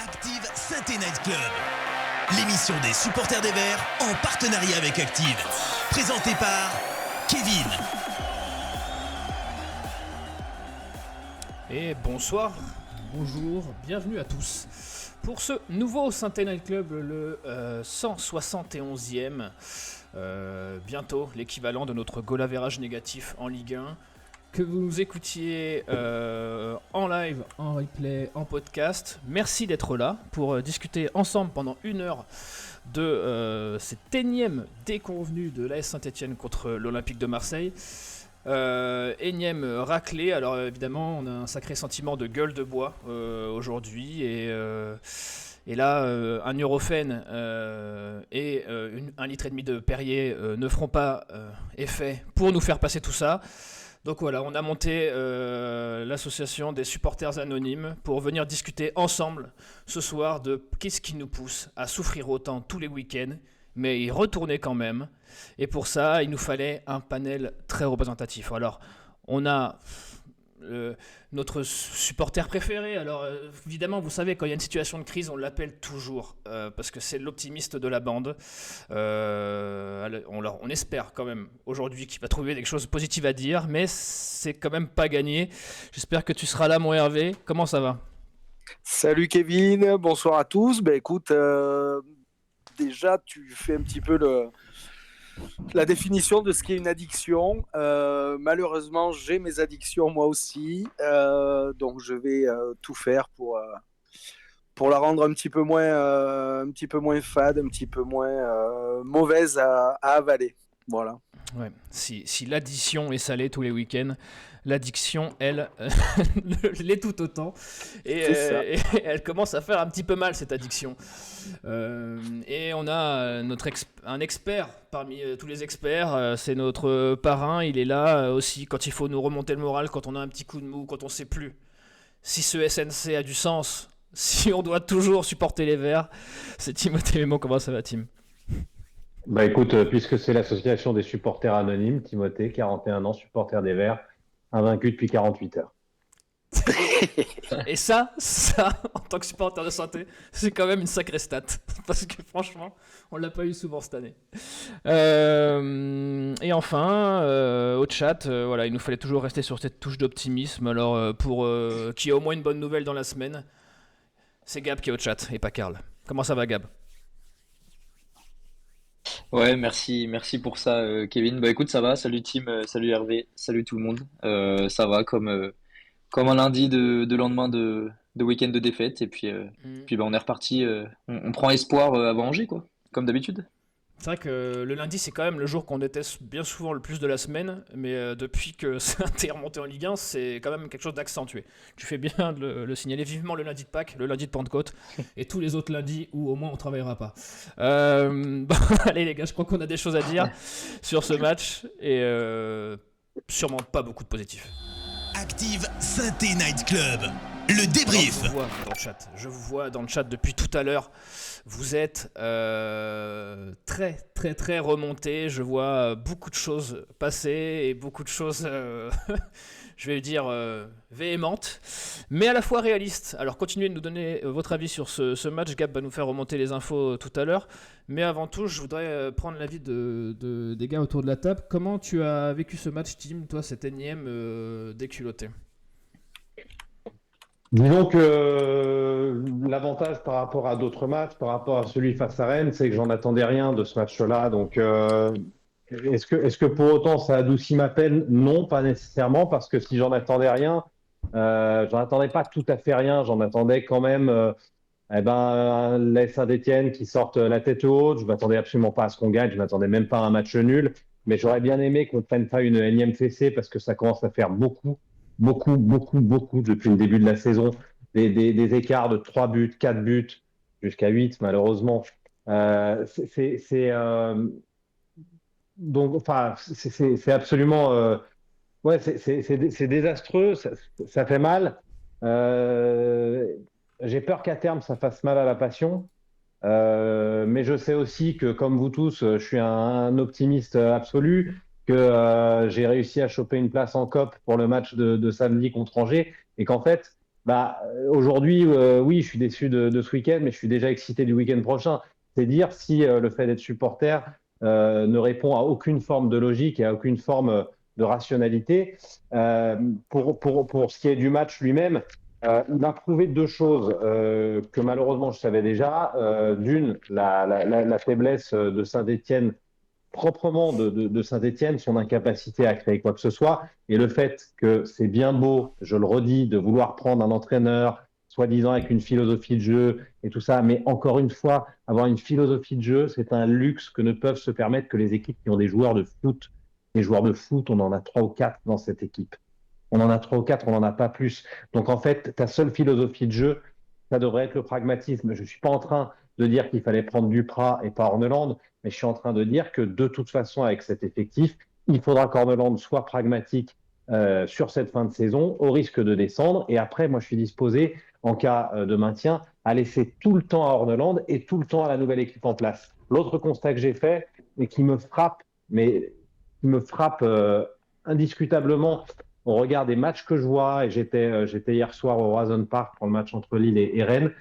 Active Saint-Étienne Night Club, l'émission des supporters des Verts en partenariat avec Active, présentée par Kevin. Et bonsoir, bonjour, bienvenue à tous pour ce nouveau Saint-Étienne Night Club, le 171e, bientôt l'équivalent de notre goal average négatif en Ligue 1. Que vous nous écoutiez en live, en replay, en podcast. Merci d'être là pour discuter ensemble pendant une heure de cet énième déconvenu de l'AS Saint-Etienne contre l'Olympique de Marseille. Énième raclée. Alors évidemment, on a un sacré sentiment de gueule de bois aujourd'hui. Et là, un Nurofen et 1,5 litre de Perrier ne feront pas effet pour nous faire passer tout ça. Donc voilà, on a monté l'association des supporters anonymes pour venir discuter ensemble ce soir de qu'est-ce qui nous pousse à souffrir autant tous les week-ends, mais y retourner quand même. Et pour ça, il nous fallait un panel très représentatif. Alors, on a notre supporter préféré. Alors évidemment, vous savez, quand il y a une situation de crise, on l'appelle toujours parce que c'est l'optimiste de la bande. On espère quand même aujourd'hui qu'il va trouver des choses positives à dire, mais c'est quand même pas gagné. J'espère que tu seras là, mon Hervé. Comment ça va ? Salut Kevin, bonsoir à tous. Écoute, déjà tu fais un petit peu la définition de ce qu'est une addiction. Malheureusement, j'ai mes addictions moi aussi, donc je vais tout faire pour la rendre un petit peu moins fade, un petit peu moins mauvaise à avaler. Voilà. Ouais. Si l'addition est salée tous les week-ends, l'addiction, elle, l'est tout autant. Et elle commence à faire un petit peu mal, cette addiction. Et on a un expert parmi tous les experts. C'est notre parrain. Il est là aussi quand il faut nous remonter le moral, quand on a un petit coup de mou, quand on ne sait plus si ce SNC a du sens, si on doit toujours supporter les Verts. C'est Timothée Mémon. Comment ça va, Tim ? Écoute, puisque c'est l'association des supporters anonymes, Timothée, 41 ans, supporter des Verts, invaincu depuis 48 heures. Et ça, en tant que supporter de santé, c'est quand même une sacrée stat. Parce que franchement, on l'a pas eu souvent cette année. Et enfin, au chat, voilà, il nous fallait toujours rester sur cette touche d'optimisme. Alors, pour qu'il y ait au moins une bonne nouvelle dans la semaine, c'est Gab qui est au chat et pas Karl. Comment ça va, Gab ? Ouais, merci pour ça, Kevin. Écoute, ça va. Salut Tim, salut Hervé, salut tout le monde. Ça va comme un lundi de lendemain de week-end de défaite. Et puis on est reparti. On prend espoir avant Angers, quoi, comme d'habitude. C'est vrai que le lundi, c'est quand même le jour qu'on déteste bien souvent le plus de la semaine, mais depuis que Saint-Étienne est remonté en Ligue 1, c'est quand même quelque chose d'accentué. Tu fais bien de le signaler vivement le lundi de Pâques, le lundi de Pentecôte, et tous les autres lundis où au moins on ne travaillera pas. Allez les gars, je crois qu'on a des choses à dire sur ce match, et sûrement pas beaucoup de positifs. Active Saint-Étienne Night Club, le débrief. Je vous vois dans le chat depuis tout à l'heure. Vous êtes très très très remontés. Je vois beaucoup de choses passer et beaucoup de choses, je vais dire, véhémentes, mais à la fois réalistes. Alors continuez de nous donner votre avis sur ce match. Gab va nous faire remonter les infos tout à l'heure. Mais avant tout, je voudrais prendre l'avis des gars autour de la table. Comment tu as vécu ce match, Tim, toi, cet énième déculotté ? Disons que l'avantage par rapport à d'autres matchs, par rapport à celui face à Rennes, c'est que j'en attendais rien de ce match-là. Donc, est-ce que pour autant ça adoucit ma peine ? Non, pas nécessairement, parce que si j'en attendais rien, j'en attendais pas tout à fait rien. J'en attendais quand même l'AS Saint-Etienne qui sorte la tête haute. Je m'attendais absolument pas à ce qu'on gagne. Je m'attendais même pas à un match nul. Mais j'aurais bien aimé qu'on ne prenne pas une énième fessée, parce que ça commence à faire beaucoup depuis le début de la saison, des écarts de 3 buts, 4 buts, jusqu'à 8 malheureusement. Donc, enfin, c'est absolument... c'est désastreux, ça fait mal. J'ai peur qu'à terme, ça fasse mal à la passion. Mais je sais aussi que, comme vous tous, je suis un optimiste absolu, que j'ai réussi à choper une place en COP pour le match de samedi contre Angers, et qu'en fait, Aujourd'hui, oui, je suis déçu de ce week-end, mais je suis déjà excité du week-end prochain. C'est dire si le fait d'être supporter ne répond à aucune forme de logique et à aucune forme de rationalité. Euh, pour ce qui est du match lui-même, il a prouvé deux choses que malheureusement je savais déjà. D'une, la faiblesse de Saint-Étienne proprement de Saint-Étienne, son incapacité à créer quoi que ce soit, et le fait que c'est bien beau, je le redis, de vouloir prendre un entraîneur, soi-disant avec une philosophie de jeu et tout ça, mais encore une fois, avoir une philosophie de jeu, c'est un luxe que ne peuvent se permettre que les équipes qui ont des joueurs de foot. Les joueurs de foot, on en a 3 ou 4 dans cette équipe. On en a 3 ou 4, on n'en a pas plus. Donc en fait, ta seule philosophie de jeu, ça devrait être le pragmatisme. Je ne suis pas en train de dire qu'il fallait prendre Duprat et pas Orneland, mais je suis en train de dire que de toute façon, avec cet effectif, il faudra qu'Orneland soit pragmatique sur cette fin de saison, au risque de descendre. Et après, moi, je suis disposé, en cas de maintien, à laisser tout le temps à Orneland et tout le temps à la nouvelle équipe en place. L'autre constat que j'ai fait et qui me frappe, mais qui me frappe indiscutablement au regard des matchs que je vois, et j'étais hier soir au Horizon Park pour le match entre Lille et Rennes,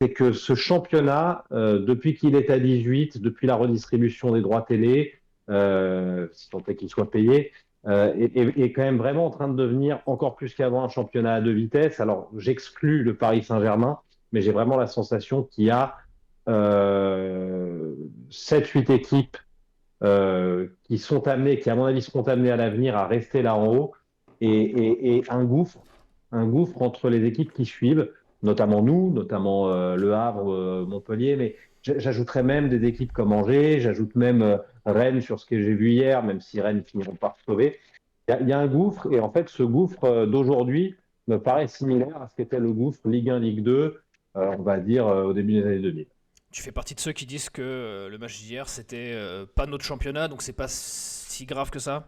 c'est que ce championnat, depuis qu'il est à 18, depuis la redistribution des droits télé, si tant est qu'il soit payé, est quand même vraiment en train de devenir encore plus qu'avant un championnat à 2 vitesses. Alors, j'exclus le Paris Saint-Germain, mais j'ai vraiment la sensation qu'il y a 7-8 équipes qui sont amenées, qui à mon avis seront amenées à l'avenir à rester là en haut, et un gouffre entre les équipes qui suivent, notamment nous, notamment Le Havre, Montpellier, mais j'ajouterais même des équipes comme Angers, j'ajoute même Rennes sur ce que j'ai vu hier, même si Rennes finiront par se sauver. Il y a un gouffre, et en fait, ce gouffre d'aujourd'hui me paraît similaire à ce qu'était le gouffre Ligue 1, Ligue 2, on va dire au début des années 2000. Tu fais partie de ceux qui disent que le match d'hier, c'était pas notre championnat, donc c'est pas si grave que ça.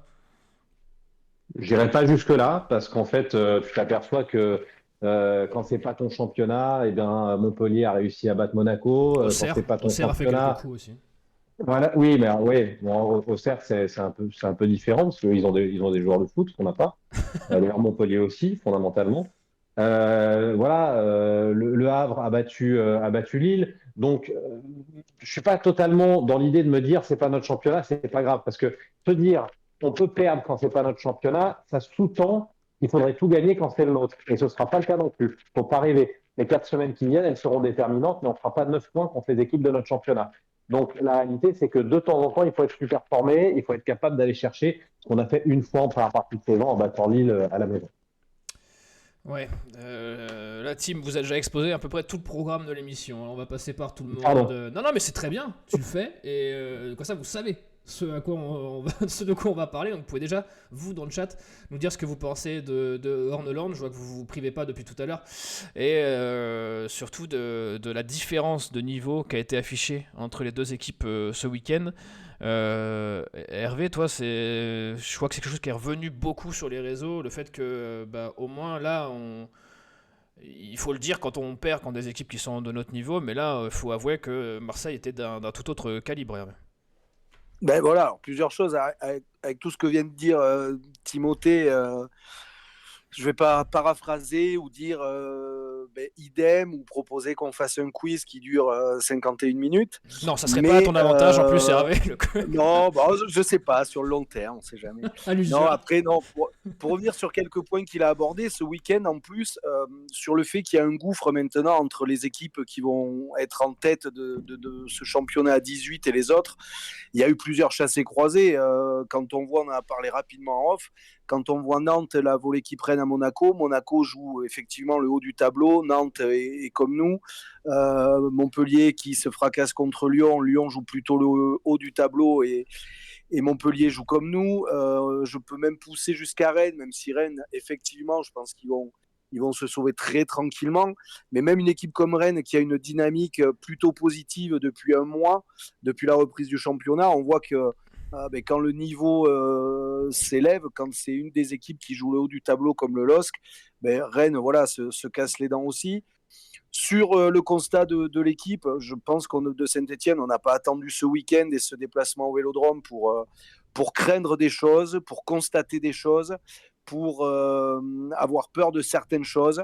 J'irai pas jusque-là, parce qu'en fait, tu t'aperçois que quand c'est pas ton championnat, eh bien, Montpellier a réussi à battre Monaco. Quand c'est pas ton Auxerre a fait quelques championnat, coups aussi. voilà, oui, mais oui, bon, Auxerre, c'est un peu différent, parce qu'ils ont des joueurs de foot qu'on n'a pas. D'ailleurs, Montpellier aussi, fondamentalement. Voilà, le Havre a battu Lille. Donc, je suis pas totalement dans l'idée de me dire c'est pas notre championnat, c'est pas grave, parce que se dire on peut perdre quand c'est pas notre championnat, ça sous-tend qu'il faudrait tout gagner quand c'est le nôtre. Et ce sera pas le cas non plus. Faut pas rêver. Les 4 semaines qui viennent, elles seront déterminantes, mais on fera pas 9 points contre les équipes de notre championnat. Donc, la réalité, c'est que de temps en temps, il faut être plus performé, il faut être capable d'aller chercher ce qu'on a fait une fois en première partie de saison en battant Lille à la maison. Ouais, la team vous a déjà exposé à peu près tout le programme de l'émission, hein. On va passer par tout le monde. Pardon. Non, non, mais c'est très bien, tu le fais, et comme ça vous savez ce de quoi on va parler. Donc vous pouvez déjà, vous dans le chat, nous dire ce que vous pensez de Horneland. Je vois que vous vous privez pas depuis tout à l'heure. Et surtout de la différence de niveau qui a été affichée entre les deux équipes ce week-end. Hervé, toi, je crois que c'est quelque chose qui est revenu beaucoup sur les réseaux, le fait que au moins là, il faut le dire quand on perd contre des équipes qui sont de notre niveau, mais là, il faut avouer que Marseille était d'un tout autre calibre, Hervé. Ben voilà, alors, plusieurs choses avec tout ce que vient de dire Timothée. Je ne vais pas paraphraser ou dire idem ou proposer qu'on fasse un quiz qui dure 51 minutes. Non, ça serait pas à ton avantage en plus, Hervé. Non, je ne sais pas, sur le long terme, on ne sait jamais. Non, après, non, pour revenir sur quelques points qu'il a abordés, ce week-end en plus, sur le fait qu'il y a un gouffre maintenant entre les équipes qui vont être en tête de ce championnat à 18 et les autres, il y a eu plusieurs chassés-croisés. Quand on voit, on en a parlé rapidement en off, quand on voit Nantes, la volée qui prenne à Monaco, Monaco joue effectivement le haut du tableau, Nantes est comme nous, Montpellier qui se fracasse contre Lyon, Lyon joue plutôt le haut du tableau et Montpellier joue comme nous. Je peux même pousser jusqu'à Rennes, même si Rennes, effectivement, je pense qu'ils vont se sauver très tranquillement. Mais même une équipe comme Rennes qui a une dynamique plutôt positive depuis un mois, depuis la reprise du championnat, on voit que quand le niveau s'élève, quand c'est une des équipes qui joue le haut du tableau comme le LOSC, Rennes se casse les dents aussi. Sur le constat de l'équipe, je pense de Saint-Etienne, on n'a pas attendu ce week-end et ce déplacement au Vélodrome pour craindre des choses, pour constater des choses, pour avoir peur de certaines choses.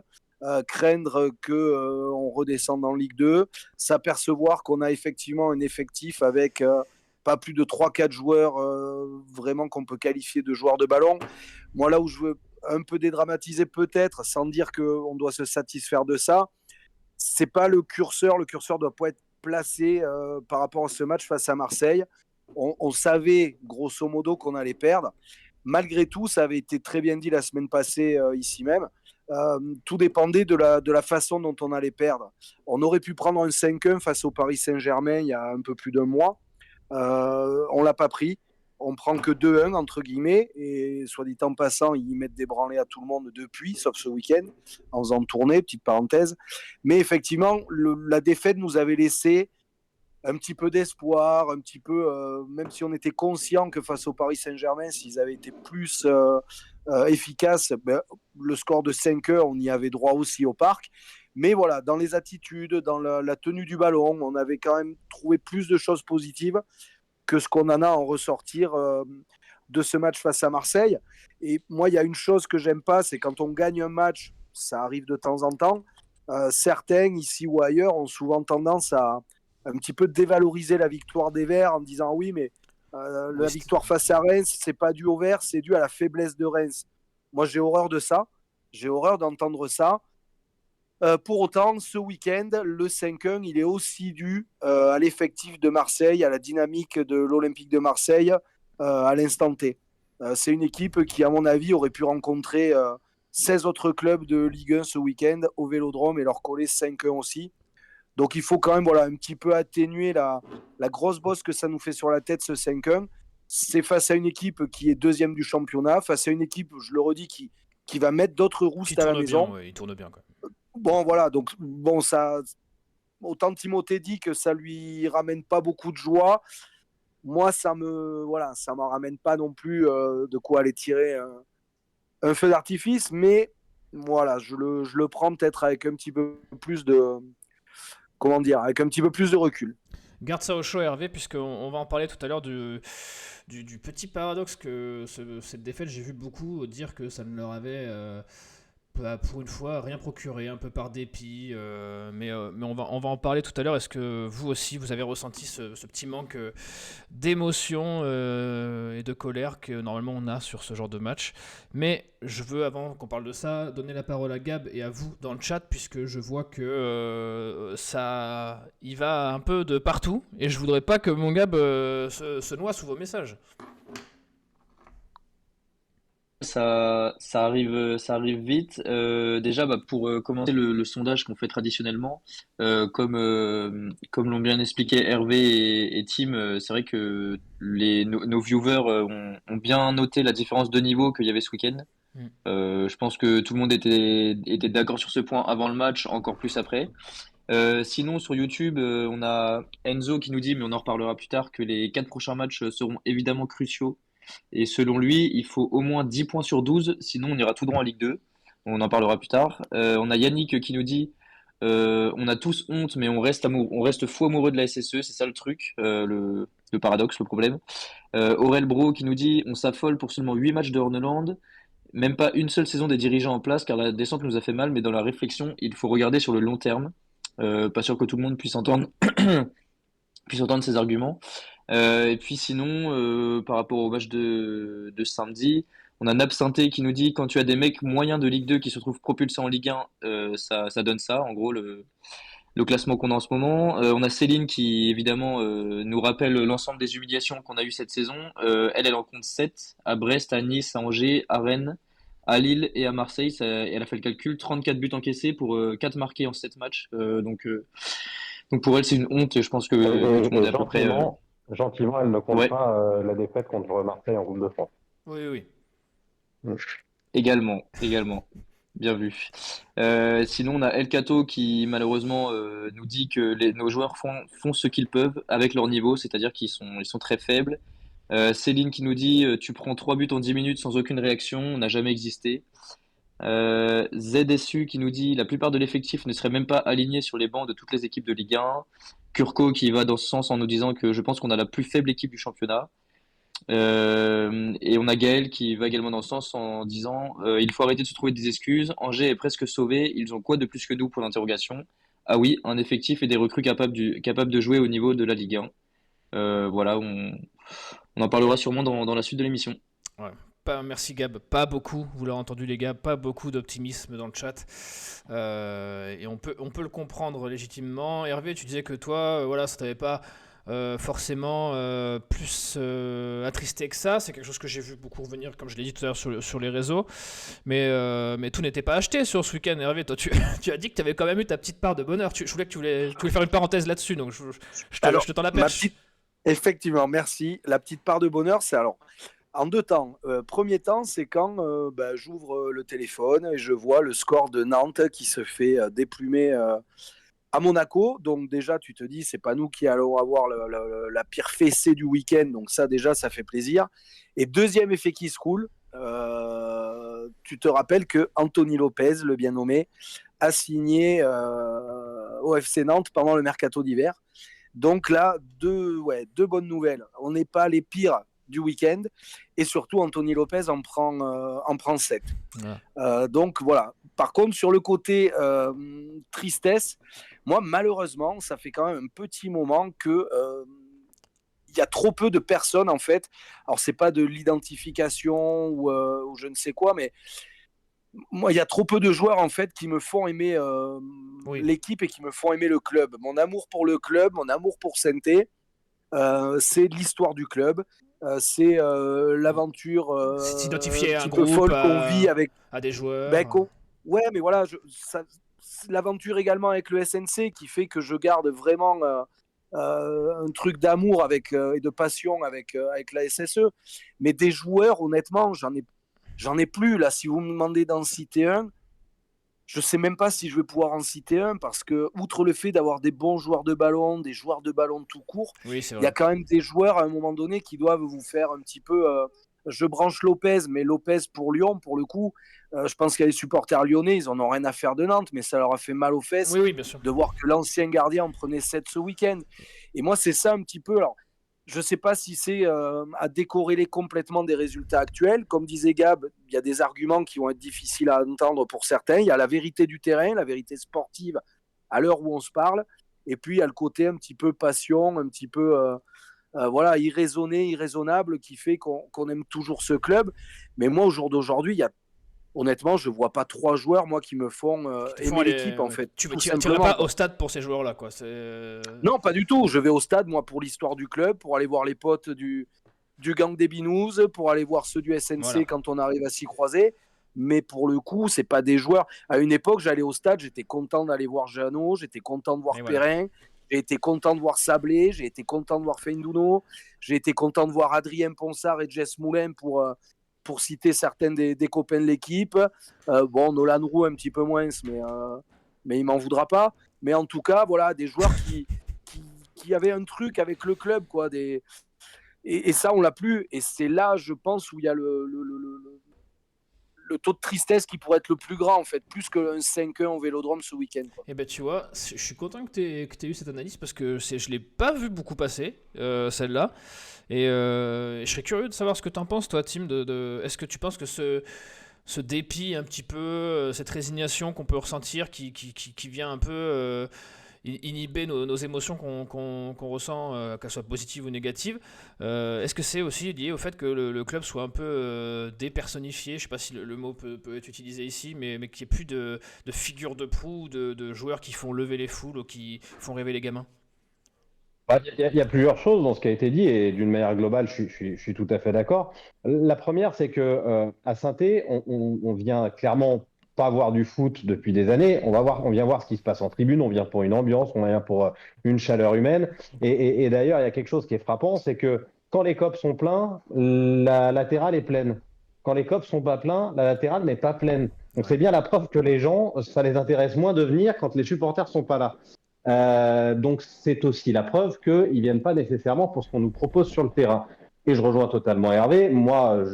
craindre qu'on redescende en Ligue 2, s'apercevoir qu'on a effectivement un effectif avec pas plus de 3-4 joueurs vraiment qu'on peut qualifier de joueurs de ballon. Moi, là où je veux un peu dédramatiser peut-être, sans dire qu'on doit se satisfaire de ça, c'est pas le curseur doit pas être placé par rapport à ce match face à Marseille. On savait grosso modo qu'on allait perdre. Malgré tout, ça avait été très bien dit la semaine passée ici même. Tout dépendait de la façon dont on allait perdre. On aurait pu prendre un 5-1 face au Paris Saint-Germain il y a un peu plus d'un mois. On l'a pas pris. On prend que 2-1 entre guillemets, et soit dit en passant, ils mettent des branlées à tout le monde depuis, sauf ce week-end, en faisant tourner, petite parenthèse. Mais effectivement, la défaite nous avait laissé un petit peu d'espoir, un petit peu, même si on était conscient que face au Paris Saint-Germain, s'ils avaient été plus efficaces, ben, le score de 5 heures, on y avait droit aussi au parc. Mais voilà, dans les attitudes, dans la tenue du ballon, on avait quand même trouvé plus de choses positives que ce qu'on en a en ressortir de ce match face à Marseille. Et moi, il y a une chose que j'aime pas, c'est quand on gagne un match, ça arrive de temps en temps, certains, ici ou ailleurs, ont souvent tendance à un petit peu dévaloriser la victoire des Verts en disant oui, mais la victoire face à Reims, c'est pas dû aux Verts, c'est dû à la faiblesse de Reims. Moi, j'ai horreur de ça. J'ai horreur d'entendre ça. Pour autant, ce week-end, le 5-1, il est aussi dû à l'effectif de Marseille, à la dynamique de l'Olympique de Marseille à l'instant T. C'est une équipe qui, à mon avis, aurait pu rencontrer 16 autres clubs de Ligue 1 ce week-end au Vélodrome et leur coller 5-1 aussi. Donc il faut quand même un petit peu atténuer la grosse bosse que ça nous fait sur la tête, ce 5-1. C'est face à une équipe qui est deuxième du championnat, face à une équipe, je le redis, qui va mettre d'autres roustes à la maison. Ouais, il tourne bien quand même. Bon, voilà, donc bon, ça, autant Timothée dit que ça lui ramène pas beaucoup de joie. Moi, ça m'en ramène pas non plus de quoi aller tirer un feu d'artifice, mais voilà, je le prends peut-être avec un petit peu plus de, comment dire, avec un petit peu plus de recul. Garde ça au chaud, Hervé, puisqu'on va en parler tout à l'heure du petit paradoxe que cette défaite, j'ai vu beaucoup dire que ça ne leur avait pour une fois rien procuré, un peu par dépit, mais on va en parler tout à l'heure. Est-ce que vous aussi vous avez ressenti ce petit manque d'émotion et de colère que normalement on a sur ce genre de match? Mais je veux, avant qu'on parle de ça, donner la parole à Gab et à vous dans le chat, puisque je vois que ça y va un peu de partout et je voudrais pas que mon Gab se noie sous vos messages. Ça arrive vite. Déjà, pour commencer le sondage qu'on fait traditionnellement, comme l'ont bien expliqué Hervé et Tim, c'est vrai que nos viewers ont bien noté la différence de niveau qu'il y avait ce week-end. Mm. Je pense que tout le monde était d'accord sur ce point avant le match, encore plus après. Sinon, sur YouTube, on a Enzo qui nous dit, mais on en reparlera plus tard, que les 4 prochains matchs seront évidemment cruciaux. Et selon lui, il faut au moins 10 points sur 12, sinon on ira tout droit en Ligue 2. On en parlera plus tard. On a Yannick qui nous dit on a tous honte, mais on reste fou amoureux de la SSE, c'est ça le truc, le paradoxe, le problème. Aurel Bro qui nous dit on s'affole pour seulement 8 matchs de Horneland, même pas une seule saison des dirigeants en place, car la descente nous a fait mal, mais dans la réflexion, il faut regarder sur le long terme. Pas sûr que tout le monde puisse entendre ces arguments. Et puis sinon, par rapport au match de samedi, on a Napsinté qui nous dit quand tu as des mecs moyens de Ligue 2 qui se trouvent propulsés en Ligue 1, ça donne ça, en gros, le classement qu'on a en ce moment. On a Céline qui, évidemment, nous rappelle l'ensemble des humiliations qu'on a eues cette saison. Elle en compte 7 à Brest, à Nice, à Angers, à Rennes, à Lille et à Marseille. Elle a fait le calcul, 34 buts encaissés pour 4 marqués en 7 matchs. Donc pour elle, c'est une honte. Je pense que tout le monde est à peu près. Gentiment, elle ne compte Ouais. pas la défaite contre Marseille en Coupe de France. Oui, oui. Également. Bien vu. Sinon, on a El Cato qui malheureusement nous dit que nos joueurs font ce qu'ils peuvent avec leur niveau, c'est-à-dire qu'ils sont très faibles. Céline qui nous dit tu prends 3 buts en 10 minutes sans aucune réaction, on n'a jamais existé. ZSU qui nous dit la plupart de l'effectif ne serait même pas aligné sur les bancs de toutes les équipes de Ligue 1. Kurko qui va dans ce sens en nous disant que je pense qu'on a la plus faible équipe du championnat. Et on a Gaël qui va également dans ce sens en disant il faut arrêter de se trouver des excuses. Angers est presque sauvé. Ils ont quoi de plus que nous pour l'interrogation? Ah oui, un effectif et des recrues capables de jouer au niveau de la Ligue 1. Voilà, on en parlera sûrement dans la suite de l'émission. Ouais. Merci Gab, pas beaucoup, vous l'avez entendu les gars, pas beaucoup d'optimisme dans le chat. Et on peut le comprendre légitimement. Hervé, tu disais que toi, voilà, ça t'avait pas forcément plus attristé que ça. C'est quelque chose que j'ai vu beaucoup revenir, comme je l'ai dit tout à l'heure, sur les réseaux. Mais tout n'était pas acheté sur ce week-end. Hervé, toi, tu as dit que tu avais quand même eu ta petite part de bonheur. Je voulais que tu voulais faire une parenthèse là-dessus, donc je te tends la perche. Effectivement, merci. La petite part de bonheur, c'est alors en deux temps. Premier temps, c'est quand j'ouvre le téléphone et je vois le score de Nantes qui se fait déplumer à Monaco. Donc déjà, tu te dis, c'est pas nous qui allons avoir la pire fessée du week-end. Donc ça, déjà, ça fait plaisir. Et deuxième effet qui se coule, tu te rappelles que Anthony Lopez, le bien nommé, a signé au FC Nantes pendant le mercato d'hiver. Donc là, deux bonnes nouvelles. On n'est pas les pires du week-end et surtout Anthony Lopez en prend 7. Ouais. Donc voilà. Par contre, sur le côté tristesse, moi malheureusement, ça fait quand même un petit moment que il y a trop peu de personnes en fait. Alors c'est pas de l'identification ou je ne sais quoi, mais moi, il y a trop peu de joueurs en fait qui me font aimer l'équipe et qui me font aimer le club. Mon amour pour le club, mon amour pour Sainté, c'est l'histoire du club, c'est l'aventure s'identifier à un peu groupe, folle qu'on vit avec à des joueurs. Ouais, mais voilà, l'aventure également avec le SNC qui fait que je garde vraiment un truc d'amour et de passion avec la SSE. Mais des joueurs, honnêtement, j'en ai plus. Là, si vous me demandez d'en citer un, je ne sais même pas si je vais pouvoir en citer un parce que, outre le fait d'avoir des bons joueurs de ballon, des joueurs de ballon tout court, il y a quand même des joueurs à un moment donné qui doivent vous faire un petit peu. Je branche Lopez, mais Lopez pour Lyon, pour le coup, je pense qu'il y a les supporters lyonnais, ils n'en ont rien à faire de Nantes, mais ça leur a fait mal aux fesses de voir que l'ancien gardien en prenait 7 ce week-end. Et moi, c'est ça un petit peu. Alors, je ne sais pas si c'est à décorréler complètement des résultats actuels. Comme disait Gab, il y a des arguments qui vont être difficiles à entendre pour certains. Il y a la vérité du terrain, la vérité sportive à l'heure où on se parle. Et puis, il y a le côté un petit peu passion, un petit peu irraisonnable qui fait qu'on aime toujours ce club. Mais moi, au jour d'aujourd'hui, honnêtement, je ne vois pas 3 joueurs moi, qui me font aimer l'équipe. En fait, tu n'iras pas au stade pour ces joueurs-là, quoi. Non, pas du tout. Je vais au stade, moi, pour l'histoire du club, pour aller voir les potes du gang des Binous, pour aller voir ceux du SNC quand on arrive à s'y croiser. Mais pour le coup, c'est pas des joueurs. À une époque, j'allais au stade, j'étais content d'aller voir Jeannot, j'étais content de voir Perrin, j'ai été content de voir Sablé, j'ai été content de voir Feindouno, j'ai été content de voir Adrien Ponsard et Jess Moulin pour citer certains des copains de l'équipe. Nolan Roux un petit peu moins, mais il m'en voudra pas. Mais en tout cas, voilà, des joueurs qui avaient un truc avec le club, quoi. Et ça, on l'a plus. Et c'est là, je pense, où il y a le taux de tristesse qui pourrait être le plus grand, en fait, plus qu'un 5-1 au Vélodrome ce week-end, quoi. Et ben tu vois, je suis content que tu aies eu cette analyse parce que je l'ai pas vu beaucoup passer, celle-là. Et je serais curieux de savoir ce que tu en penses, toi, Tim. Est-ce que tu penses que ce dépit, un petit peu, cette résignation qu'on peut ressentir, qui vient un peu inhiber nos émotions qu'on ressent, qu'elles soient positives ou négatives, est-ce que c'est aussi lié au fait que le club soit un peu dépersonnifié? Je ne sais pas si le mot peut être utilisé ici, mais qu'il n'y ait plus de figures de proue, de joueurs qui font lever les foules ou qui font rêver les gamins. Il y a plusieurs choses dans ce qui a été dit et d'une manière globale, je suis tout à fait d'accord. La première, c'est que à Sainté, on vient clairement pas voir du foot depuis des années. On vient voir ce qui se passe en tribune, on vient pour une ambiance, on vient pour une chaleur humaine. Et d'ailleurs, il y a quelque chose qui est frappant, c'est que quand les copes sont pleins, la latérale est pleine. Quand les copes sont pas pleins, la latérale n'est pas pleine. Donc c'est bien la preuve que les gens, ça les intéresse moins de venir quand les supporters sont pas là. Donc c'est aussi la preuve qu'ils ne viennent pas nécessairement pour ce qu'on nous propose sur le terrain. Et je rejoins totalement Hervé. Moi,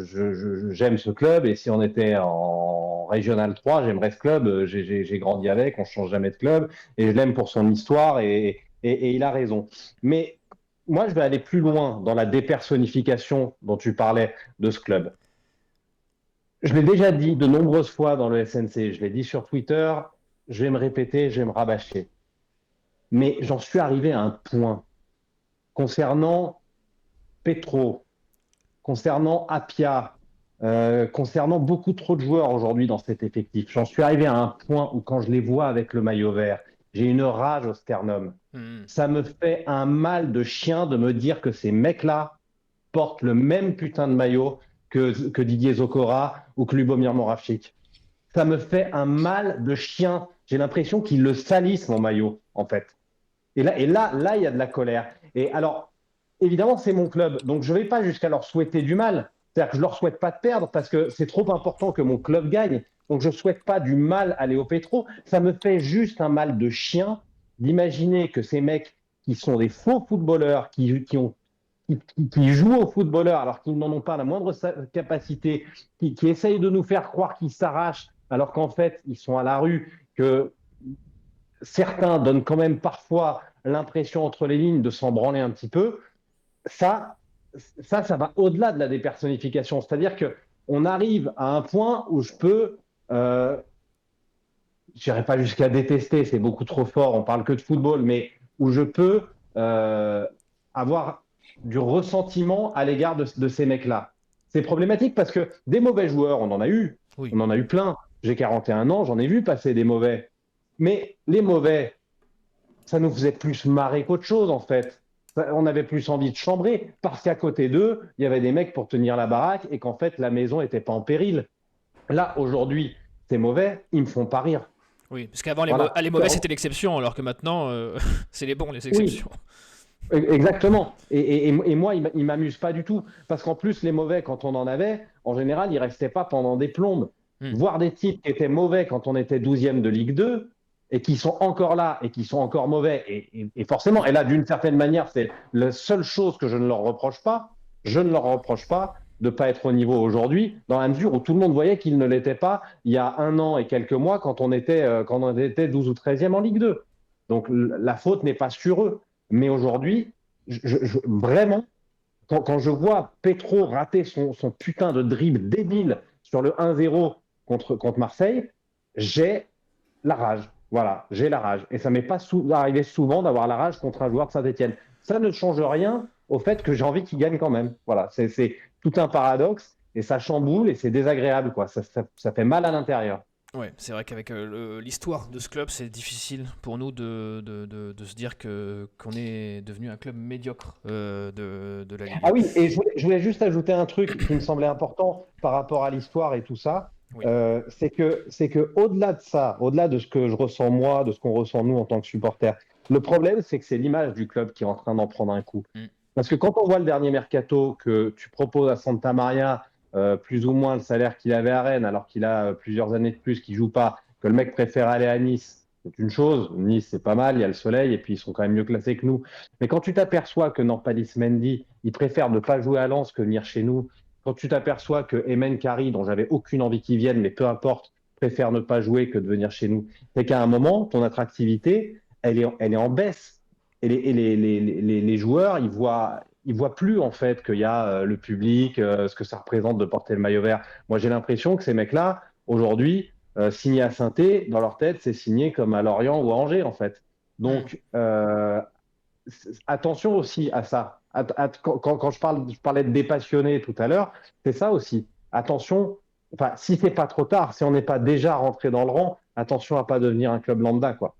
j'aime ce club et si on était en Régional 3, j'aimerais ce club. J'ai grandi avec, on ne change jamais de club et je l'aime pour son histoire et il a raison. Mais moi, je vais aller plus loin dans la dépersonnification dont tu parlais de ce club. Je l'ai déjà dit de nombreuses fois dans le SNC, je l'ai dit sur Twitter, je vais me répéter, je vais me rabâcher. Mais j'en suis arrivé à un point concernant Petro, concernant Apia, concernant beaucoup trop de joueurs aujourd'hui dans cet effectif. J'en suis arrivé à un point où quand je les vois avec le maillot vert, j'ai une rage au sternum. Ça me fait un mal de chien de me dire que ces mecs-là portent le même putain de maillot que Didier Zokora ou que Lubomir Moravchik. Ça me fait un mal de chien. J'ai l'impression qu'ils le salissent, mon maillot, en fait. Et là, il y a de la colère. Et alors, évidemment, c'est mon club. Donc, je ne vais pas jusqu'à leur souhaiter du mal. C'est-à-dire que je ne leur souhaite pas de perdre parce que c'est trop important que mon club gagne. Donc, je ne souhaite pas du mal à Léo Petro. Ça me fait juste un mal de chien d'imaginer que ces mecs qui sont des faux footballeurs, qui jouent aux footballeurs alors qu'ils n'en ont pas la moindre capacité, qui essayent de nous faire croire qu'ils s'arrachent alors qu'en fait, ils sont à la rue, que certains donnent quand même parfois l'impression entre les lignes de s'en branler un petit peu, ça va au-delà de la dépersonnification. C'est-à-dire qu'on arrive à un point où je peux, je n'irai pas jusqu'à détester, c'est beaucoup trop fort, on parle que de football, mais où je peux avoir du ressentiment à l'égard de ces mecs-là. C'est problématique parce que des mauvais joueurs, on en a eu, Oui. on en a eu plein. J'ai 41 ans, j'en ai vu passer des mauvais. Mais les mauvais, ça nous faisait plus marrer qu'autre chose, en fait. On avait plus envie de chambrer parce qu'à côté d'eux, il y avait des mecs pour tenir la baraque et qu'en fait, la maison n'était pas en péril. Là, aujourd'hui, ces mauvais, ils me font pas rire. Oui, parce qu'avant, Voilà. les mauvais, c'était l'exception, alors que maintenant, c'est les bons, les exceptions. Oui, exactement. Et moi, il m'amuse pas du tout. Parce qu'en plus, les mauvais, quand on en avait, en général, ils restaient pas pendant des plombes. Voir des types qui étaient mauvais quand on était 12e de Ligue 2 et qui sont encore là et qui sont encore mauvais. Et forcément, et là, d'une certaine manière, c'est la seule chose que je ne leur reproche pas. Je ne leur reproche pas de ne pas être au niveau aujourd'hui, dans la mesure où tout le monde voyait qu'ils ne l'étaient pas il y a 1 an et quelques mois quand on était 12 ou 13e en Ligue 2. Donc la faute n'est pas sur eux. Mais aujourd'hui, vraiment, quand je vois Petro rater son putain de dribble débile sur le 1-0 contre Marseille, j'ai la rage. Voilà, j'ai la rage. Et ça m'est pas arrivé souvent d'avoir la rage contre un joueur de Saint-Etienne. Ça ne change rien au fait que j'ai envie qu'il gagne quand même. Voilà, c'est tout un paradoxe et ça chamboule et c'est désagréable, quoi. Ça fait mal à l'intérieur. Ouais, c'est vrai qu'avec l'histoire de ce club, c'est difficile pour nous de se dire qu'on est devenu un club médiocre de la Ligue. Ah oui, et je voulais juste ajouter un truc qui me semblait important par rapport à l'histoire et tout ça. Oui. C'est que au-delà de ça, au-delà de ce que je ressens moi, de ce qu'on ressent nous en tant que supporters, le problème, c'est que c'est l'image du club qui est en train d'en prendre un coup. Parce que quand on voit le dernier mercato que tu proposes à Santa Maria, plus ou moins le salaire qu'il avait à Rennes, alors qu'il a plusieurs années de plus, qu'il joue pas, que le mec préfère aller à Nice, c'est une chose. Nice, c'est pas mal, il y a le soleil, et puis ils sont quand même mieux classés que nous. Mais quand tu t'aperçois que Nampalys Mendy, il préfère ne pas jouer à Lens que venir chez nous, quand tu t'aperçois que Emen Kari, dont j'avais aucune envie qu'il vienne, mais peu importe, préfère ne pas jouer que de venir chez nous, c'est qu'à un moment, ton attractivité, elle est en baisse. Et les joueurs, ils voient plus en fait qu'il y a le public, ce que ça représente de porter le maillot vert. Moi, j'ai l'impression que ces mecs-là, aujourd'hui, signés à Saint-Étienne, dans leur tête, c'est signé comme à Lorient ou à Angers, en fait. Donc, attention aussi à ça. Quand je parlais de dépassionné tout à l'heure, c'est ça aussi. Attention, enfin, si c'est pas trop tard, si on n'est pas déjà rentré dans le rang, attention à pas devenir un club lambda, quoi.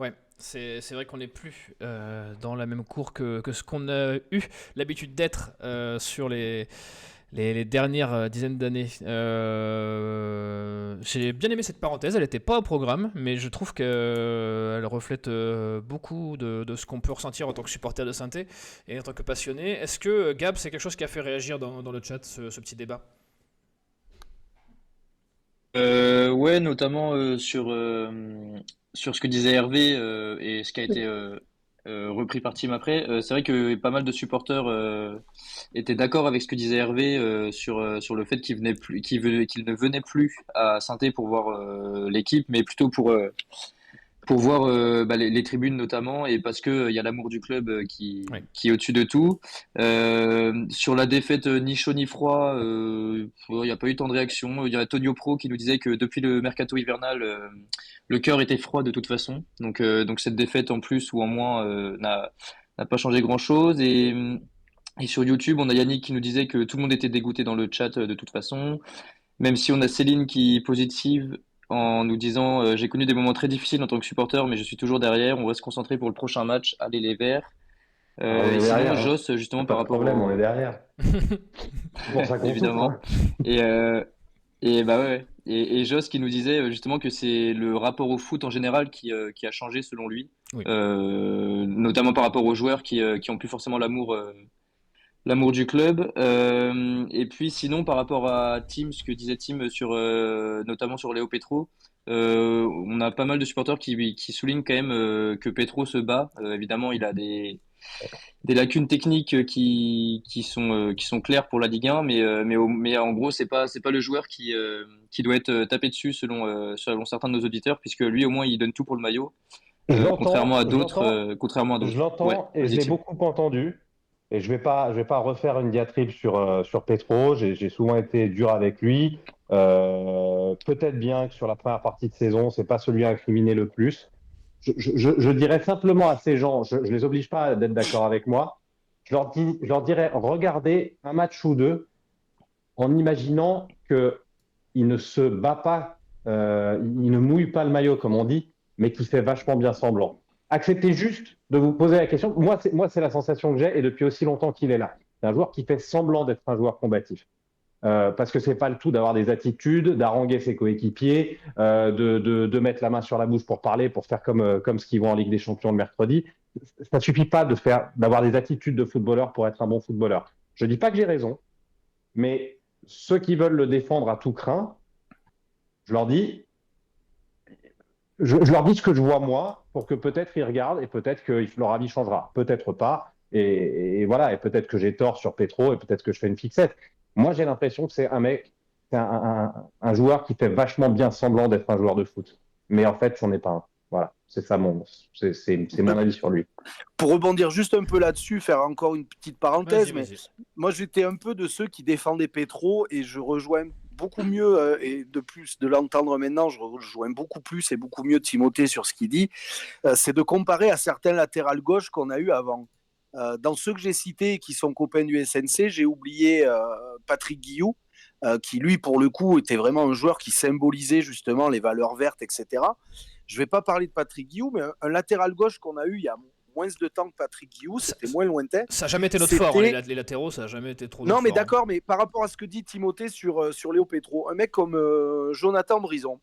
Ouais, c'est vrai qu'on n'est plus dans la même cour que ce qu'on a eu l'habitude d'être sur les dernières dizaines d'années. J'ai bien aimé cette parenthèse, elle n'était pas au programme, mais je trouve qu'elle reflète beaucoup de ce qu'on peut ressentir en tant que supporter de Saint-Étienne et en tant que passionné. Est-ce que, Gab, c'est quelque chose qui a fait réagir dans le chat, ce petit débat? Ouais, notamment sur ce que disait Hervé et ce qui a été repris par Tim après. C'est vrai que pas mal de supporters étaient d'accord avec ce que disait Hervé sur le fait qu'il ne venait plus à Saint-Étienne pour voir l'équipe, mais plutôt pour voir les tribunes notamment, et parce que il y a l'amour du club Ouais. qui est au-dessus de tout. Sur la défaite, ni chaud ni froid, il n'y a pas eu tant de réactions. Il y a Tonio Pro qui nous disait que depuis le mercato hivernal, le cœur était froid de toute façon. Donc cette défaite en plus ou en moins n'a pas changé grand-chose. Et sur YouTube, on a Yannick qui nous disait que tout le monde était dégoûté dans le chat de toute façon. Même si on a Céline qui est positive en nous disant j'ai connu des moments très difficiles en tant que supporter, mais je suis toujours derrière. On va se concentrer pour le prochain match. Allez les Verts. On est Et sinon, derrière, hein. Joss, justement, Pas par de rapport problème, on est au... derrière. C'est pour ça qu'on souffre, Évidemment. hein. Et, bah ouais. Et Joss qui nous disait justement que c'est le rapport au foot en général qui a changé selon lui. Oui. Notamment par rapport aux joueurs qui ont plus forcément l'amour du club. Et puis sinon, par rapport à Tim, ce que disait Tim sur, notamment sur Léo Petro, on a pas mal de supporters qui soulignent quand même que Petro se bat. Évidemment, il a des lacunes techniques qui sont claires pour la Ligue 1, mais en gros, c'est pas le joueur qui doit être tapé dessus selon certains de nos auditeurs, puisque lui, au moins, il donne tout pour le maillot, Je contrairement l'entends, à je d'autres. l'entends, je Ouais, l'entends et je vas-y, l'ai Tim. beaucoup entendu. Et je vais pas refaire une diatribe sur Petro. J'ai souvent été dur avec lui. Peut-être bien que sur la première partie de saison, c'est pas celui à incriminer le plus. Je dirais simplement à ces gens, je les oblige pas d'être d'accord avec moi. Je leur dirais, regardez un match ou deux en imaginant que il ne se bat pas, il ne mouille pas le maillot, comme on dit, mais qu'il fait vachement bien semblant. Acceptez juste de vous poser la question. Moi, c'est la sensation que j'ai, et depuis aussi longtemps qu'il est là. C'est un joueur qui fait semblant d'être un joueur combatif. Parce que c'est pas le tout d'avoir des attitudes, d'haranguer ses coéquipiers, de mettre la main sur la bouche pour parler, pour faire comme ce qu'ils vont en Ligue des Champions le mercredi. Ça suffit pas d'avoir des attitudes de footballeur pour être un bon footballeur. Je dis pas que j'ai raison, mais ceux qui veulent le défendre à tout craint, je leur dis, je leur dis ce que je vois moi, pour que peut-être ils regardent et peut-être que leur avis changera. Peut-être pas. Et voilà, et peut-être que j'ai tort sur Petro et peut-être que je fais une fixette. Moi, j'ai l'impression que c'est un mec, c'est un joueur qui fait vachement bien semblant d'être un joueur de foot. Mais en fait, c'en est pas un. Voilà, c'est ça c'est mon avis sur lui. Pour rebondir juste un peu là-dessus, faire encore une petite parenthèse, mais Vas-y. moi j'étais un peu de ceux qui défendaient Petro et je rejoins beaucoup mieux, et de plus de l'entendre maintenant, je rejoins beaucoup plus et beaucoup mieux Timothée sur ce qu'il dit, c'est de comparer à certains latérales gauche qu'on a eu avant. Dans ceux que j'ai cités qui sont copains du SNC, j'ai oublié Patrick Guillou, qui lui pour le coup était vraiment un joueur qui symbolisait justement les valeurs vertes, etc. Je ne vais pas parler de Patrick Guillou, mais un latéral gauche qu'on a eu il y a moins de temps que Patrick Guillou, c'était moins lointain. Ça n'a jamais été notre fort, hein, les latéraux, ça n'a jamais été trop notre Non, mais fort, hein. d'accord, mais par rapport à ce que dit Timothée sur Léo Petro, un mec comme Jonathan Brison.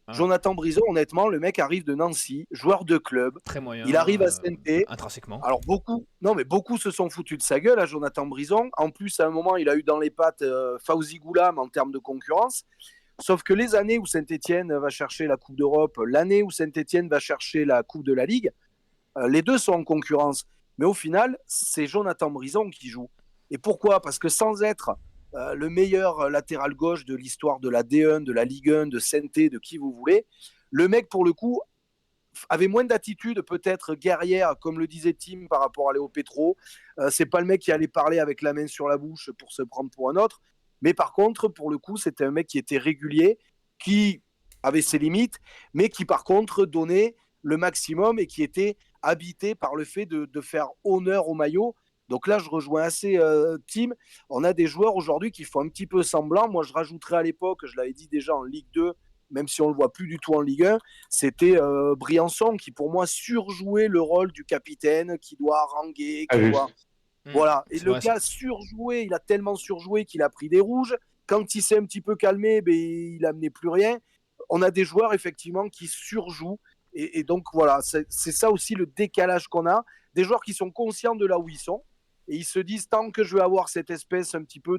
Ah. Jonathan Brison, honnêtement, le mec arrive de Nancy, joueur de club. Très moyen. Il arrive à Saint-Étienne. Intrinsèquement. Alors beaucoup se sont foutus de sa gueule à Jonathan Brison. En plus, à un moment, il a eu dans les pattes Fawzi Goulam en termes de concurrence. Sauf que les années où Saint-Étienne va chercher la Coupe d'Europe, l'année où Saint-Étienne va chercher la Coupe de la Ligue, les deux sont en concurrence. Mais au final, c'est Jonathan Brison qui joue. Et pourquoi ? Parce que sans être le meilleur latéral gauche de l'histoire de la D1, de la Ligue 1, de Saint-Étienne, de qui vous voulez, le mec, pour le coup, avait moins d'attitude, peut-être guerrière, comme le disait Tim par rapport à Léo Petro. C'est pas le mec qui allait parler avec la main sur la bouche pour se prendre pour un autre. Mais par contre, pour le coup, c'était un mec qui était régulier, qui avait ses limites, mais qui par contre donnait le maximum et qui était habité par le fait de faire honneur au maillot. Donc là, je rejoins assez Tim. On a des joueurs aujourd'hui qui font un petit peu semblant. Moi, je rajouterais à l'époque, je l'avais dit déjà en Ligue 2, même si on ne le voit plus du tout en Ligue 1, c'était Briançon qui, pour moi, surjouait le rôle du capitaine, qui doit haranguer, qui doit... Voilà, et le gars surjoué, il a tellement surjoué qu'il a pris des rouges. Quand il s'est un petit peu calmé, il n'amenait plus rien. On a des joueurs, effectivement, qui surjouent. Et donc, voilà, c'est ça aussi le décalage qu'on a. Des joueurs qui sont conscients de là où ils sont. Et ils se disent, tant que je vais avoir cette espèce un petit peu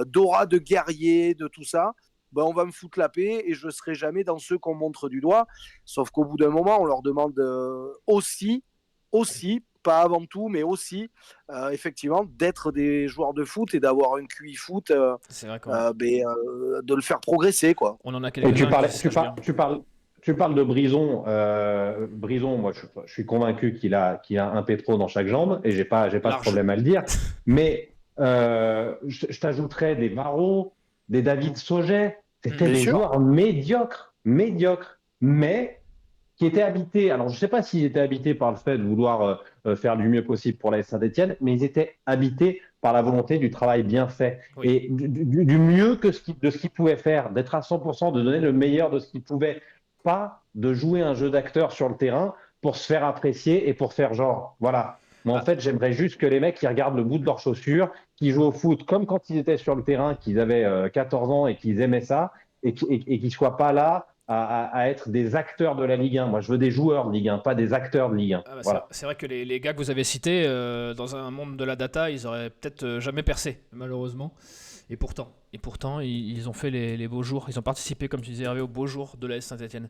d'aura de guerrier, de tout ça, on va me foutre la paix et je ne serai jamais dans ceux qu'on montre du doigt. Sauf qu'au bout d'un moment, on leur demande aussi, pas avant tout, mais aussi, effectivement, d'être des joueurs de foot et d'avoir un QI foot, c'est vrai de le faire progresser, quoi. On en a Et quelques-uns. tu parles de Brison. Brison, moi, je suis convaincu qu'il a un pétro dans chaque jambe et j'ai pas de Large. problème à le dire. Mais je t'ajouterais des Varro, des David Sauget. C'était Bien des sûr. joueurs médiocres, mais qui étaient habités. Alors, je ne sais pas s'ils étaient habités par le fait de vouloir faire du mieux possible pour la Saint-Etienne, mais ils étaient habités par la volonté du travail bien fait Oui. et du mieux de ce qu'ils pouvaient faire, d'être à 100%, de donner le meilleur de ce qu'ils pouvaient, pas de jouer un jeu d'acteur sur le terrain pour se faire apprécier et pour faire genre, voilà. Moi, en fait, j'aimerais juste que les mecs qui regardent le bout de leurs chaussures, qui jouent au foot comme quand ils étaient sur le terrain, qu'ils avaient 14 ans et qu'ils aimaient ça, et qu'ils ne soient pas là à être des acteurs de la Ligue 1. Moi, je veux des joueurs de Ligue 1, pas des acteurs de Ligue 1. Ah bah, Voilà. c'est vrai que les gars que vous avez cités, dans un monde de la data, ils auraient peut-être jamais percé, malheureusement. Et pourtant, ils ont fait les beaux jours. Ils ont participé, comme tu disais, Hervé, aux beaux jours de l'AS Saint-Etienne.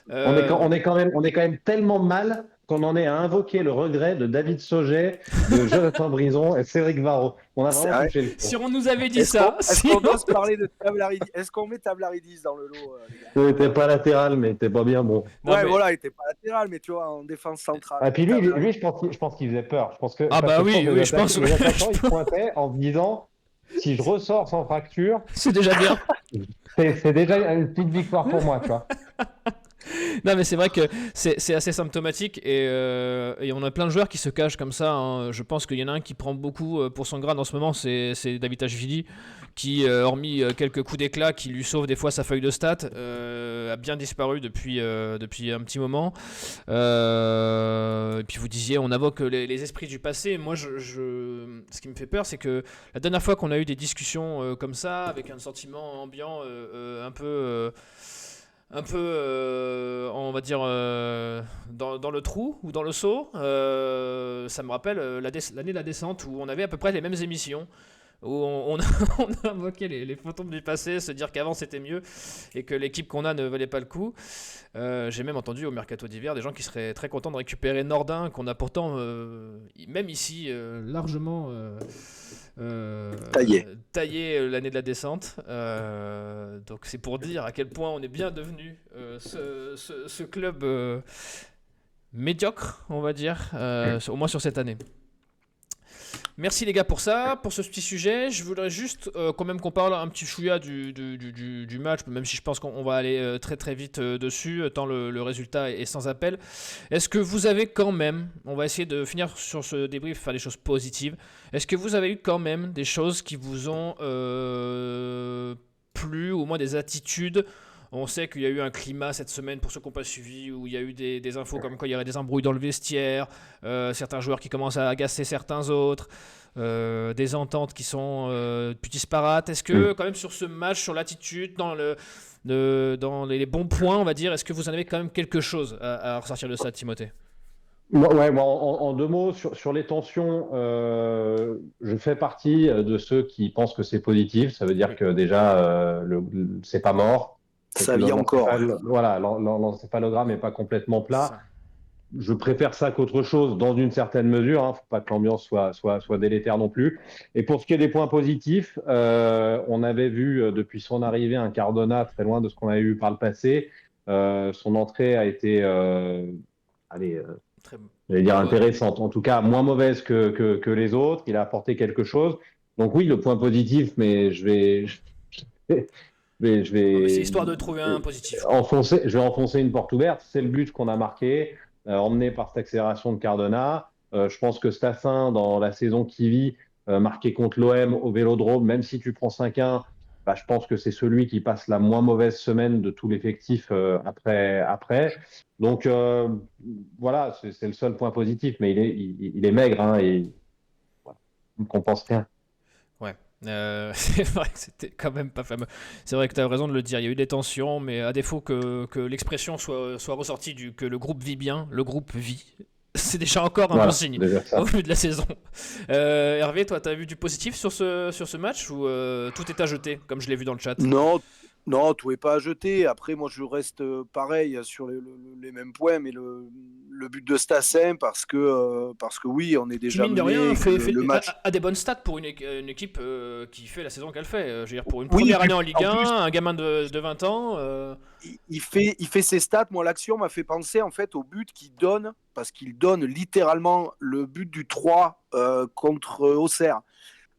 On est quand même tellement mal qu'on en est à invoquer le regret de David Sauget, de Jonathan Brison et Cédric Varro. On a C'est vraiment vrai. touché le fond. Si on nous avait dit Est-ce ça, qu'on doit se parler de Tablaridis? Est-ce qu'on met Tablaridis dans le lot, les gars? Il n'était pas latéral, mais il n'était pas bien bon. Non, Ouais, mais- voilà, il était pas latéral, mais tu vois, en défense centrale. Et puis lui je pense qu'il faisait peur. Je pense que, Ah parce bah que oui, les je pense, les ouais. attaquants, ils pointaient en se disant, si je ressors sans fracture, c'est déjà bien. c'est déjà une petite victoire pour moi, tu vois. Non mais c'est vrai que c'est assez symptomatique et on a plein de joueurs qui se cachent comme ça, hein. Je pense qu'il y en a un qui prend beaucoup pour son grade en ce moment, c'est David Tachvili qui, hormis quelques coups d'éclat qui lui sauvent des fois sa feuille de stats, a bien disparu depuis un petit moment. Et puis vous disiez, on invoque les esprits du passé. Moi, ce qui me fait peur, c'est que la dernière fois qu'on a eu des discussions comme ça, avec un sentiment ambiant un peu, on va dire, dans le trou ou dans le seau. Ça me rappelle l'année de la descente où on avait à peu près les mêmes émissions, où on a invoqué les fantômes du passé, se dire qu'avant c'était mieux et que l'équipe qu'on a ne valait pas le coup. J'ai même entendu au mercato d'hiver des gens qui seraient très contents de récupérer Nordin, qu'on a pourtant, même ici, largement taillé l'année de la descente. Donc c'est pour dire à quel point on est bien devenu ce club médiocre, on va dire, au moins sur cette année. Merci les gars pour ça, pour ce petit sujet. Je voudrais juste quand même qu'on parle un petit chouïa du match, même si je pense qu'on va aller très très vite dessus, tant le résultat est sans appel. Est-ce que vous avez quand même, on va essayer de finir sur ce débrief, faire des choses positives, est-ce que vous avez eu quand même des choses qui vous ont plu, ou au moins des attitudes? On sait qu'il y a eu un climat cette semaine, pour ceux qui n'ont pas suivi, où il y a eu des infos comme quoi il y aurait des embrouilles dans le vestiaire, certains joueurs qui commencent à agacer certains autres, des ententes qui sont plus disparates. Est-ce que quand même sur ce match, sur l'attitude, dans les bons points, on va dire, est-ce que vous en avez quand même quelque chose à ressortir de ça, Timothée? Moi, en deux mots, sur les tensions, je fais partie de ceux qui pensent que c'est positif. Ça veut dire que déjà, c'est pas mort. Ça vit encore. Voilà, l'encéphalogramme n'est pas complètement plat. Ça. Je préfère ça qu'autre chose, dans une certaine mesure. Faut pas que l'ambiance soit délétère non plus. Et pour ce qui est des points positifs, on avait vu depuis son arrivée un Cardona très loin de ce qu'on avait eu par le passé. Son entrée a été, Très bon. j'allais dire intéressante, en tout cas moins mauvaise que les autres. Il a apporté quelque chose. Donc oui, le point positif, mais je vais C'est histoire de trouver un positif. je vais enfoncer une porte ouverte. C'est le but qu'on a marqué, emmené par cette accélération de Cardona. Je pense que Staffin, dans la saison qui vit, marqué contre l'OM au Vélodrome, même si tu prends 5-1, je pense que c'est celui qui passe la moins mauvaise semaine de tout l'effectif après. Donc voilà, c'est le seul point positif, mais il est maigre, hein, et voilà, il ne compense rien. Ouais. C'est vrai que c'était quand même pas fameux. C'est vrai que tu as raison de le dire, il y a eu des tensions, mais à défaut que l'expression soit ressortie que le groupe vit bien, le groupe vit. C'est déjà encore un bon signe au vu de la saison. Hervé, toi, tu as vu du positif sur ce match, ou tout est à jeter, comme je l'ai vu dans le chat? Non, Non, tout n'est pas à jeter. Après, moi, je reste pareil sur les mêmes points, mais le but de Stassin, parce que oui, on est Qui, déjà mine de mené, rien, que le match. a des bonnes stats pour une équipe qui fait la saison qu'elle fait. Je veux dire, pour une Oui, première année en Ligue en 1, plus, un gamin de 20 ans. il fait ses stats. Moi, l'action m'a fait penser en fait au but qu'il donne, parce qu'il donne littéralement le but du 3 contre Auxerre.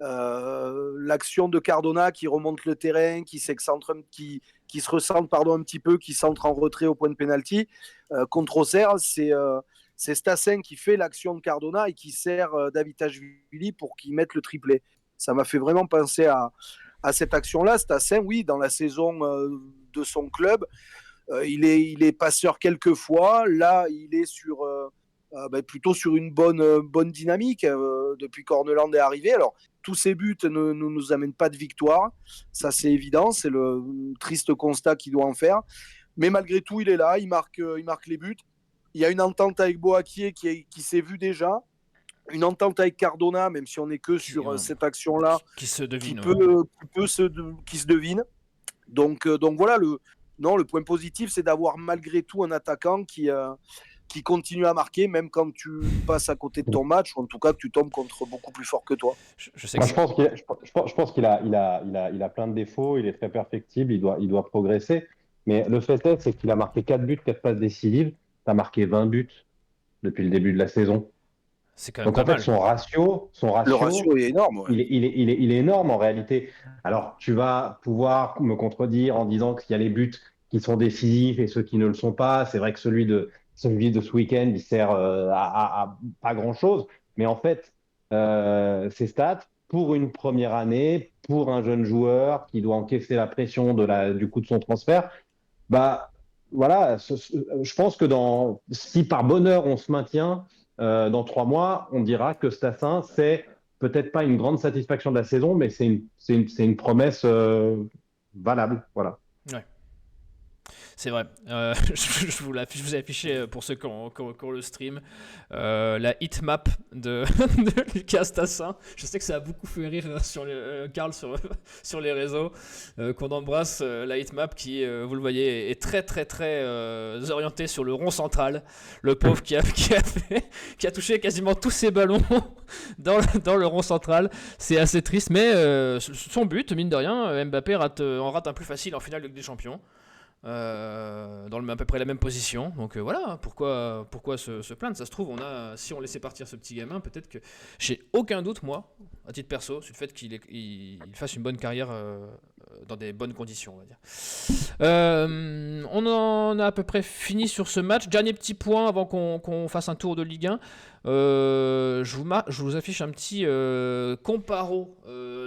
L'action de Cardona qui remonte le terrain, qui se recentre un petit peu, qui centre en retrait au point de pénalty. Contre Auxerre, c'est Stassin qui fait l'action de Cardona et qui sert Davitashvili pour qu'il mette le triplé. Ça m'a fait vraiment penser à cette action-là. Stassin, oui, dans la saison de son club, il est passeur quelques fois. Là, il est plutôt sur une bonne dynamique depuis qu'Orneland est arrivé. Alors, tous ces buts ne nous amènent pas de victoire. Ça, c'est évident. C'est le triste constat qu'il doit en faire. Mais malgré tout, il est là. Il marque les buts. Il y a une entente avec Boakier qui s'est vue déjà. Une entente avec Cardona, même si on n'est que sur cette action-là, qui se devine. Qui se devine. Donc voilà, le point positif, c'est d'avoir malgré tout un attaquant qui continue à marquer, même quand tu passes à côté de ton match, ou en tout cas que tu tombes contre beaucoup plus fort que toi. Je pense qu'il a plein de défauts, il est très perfectible, il doit progresser. Mais le fait est, c'est qu'il a marqué 4 buts, 4 passes décisives. Tu as marqué 20 buts depuis le début de la saison. C'est quand même Donc pas en fait, mal. Le ratio est énorme. Ouais. il est énorme en réalité. Alors, tu vas pouvoir me contredire en disant qu'il y a les buts qui sont décisifs et ceux qui ne le sont pas. C'est vrai que celui de ce week-end, il sert à pas grand-chose. Mais en fait, ces stats, pour une première année, pour un jeune joueur qui doit encaisser la pression du coût de son transfert, bah voilà, je pense que si par bonheur on se maintient, dans 3 mois, on dira que Stassin, c'est peut-être pas une grande satisfaction de la saison, mais c'est une promesse valable. Voilà. Ouais. C'est vrai. Je vous ai affiché pour ceux qui ont le stream la hitmap de Lucas Stassin. Je sais que ça a beaucoup fait rire sur Karl sur les réseaux. Qu'on embrasse la hitmap qui, vous le voyez, est très très très orientée sur le rond central. Le pauvre qui a touché quasiment tous ses ballons dans le rond central. C'est assez triste, mais son but, mine de rien, Mbappé en rate un plus facile en finale de Ligue des Champions. Dans à peu près la même position, donc voilà, pourquoi se plaindre. Ça se trouve, si on laissait partir ce petit gamin, peut-être que j'ai aucun doute, moi, à titre perso, sur le fait qu'il fasse une bonne carrière dans des bonnes conditions, on va dire. On en a à peu près fini sur ce match. Dernier petit point avant qu'on fasse un tour de Ligue 1. Je vous affiche un petit comparo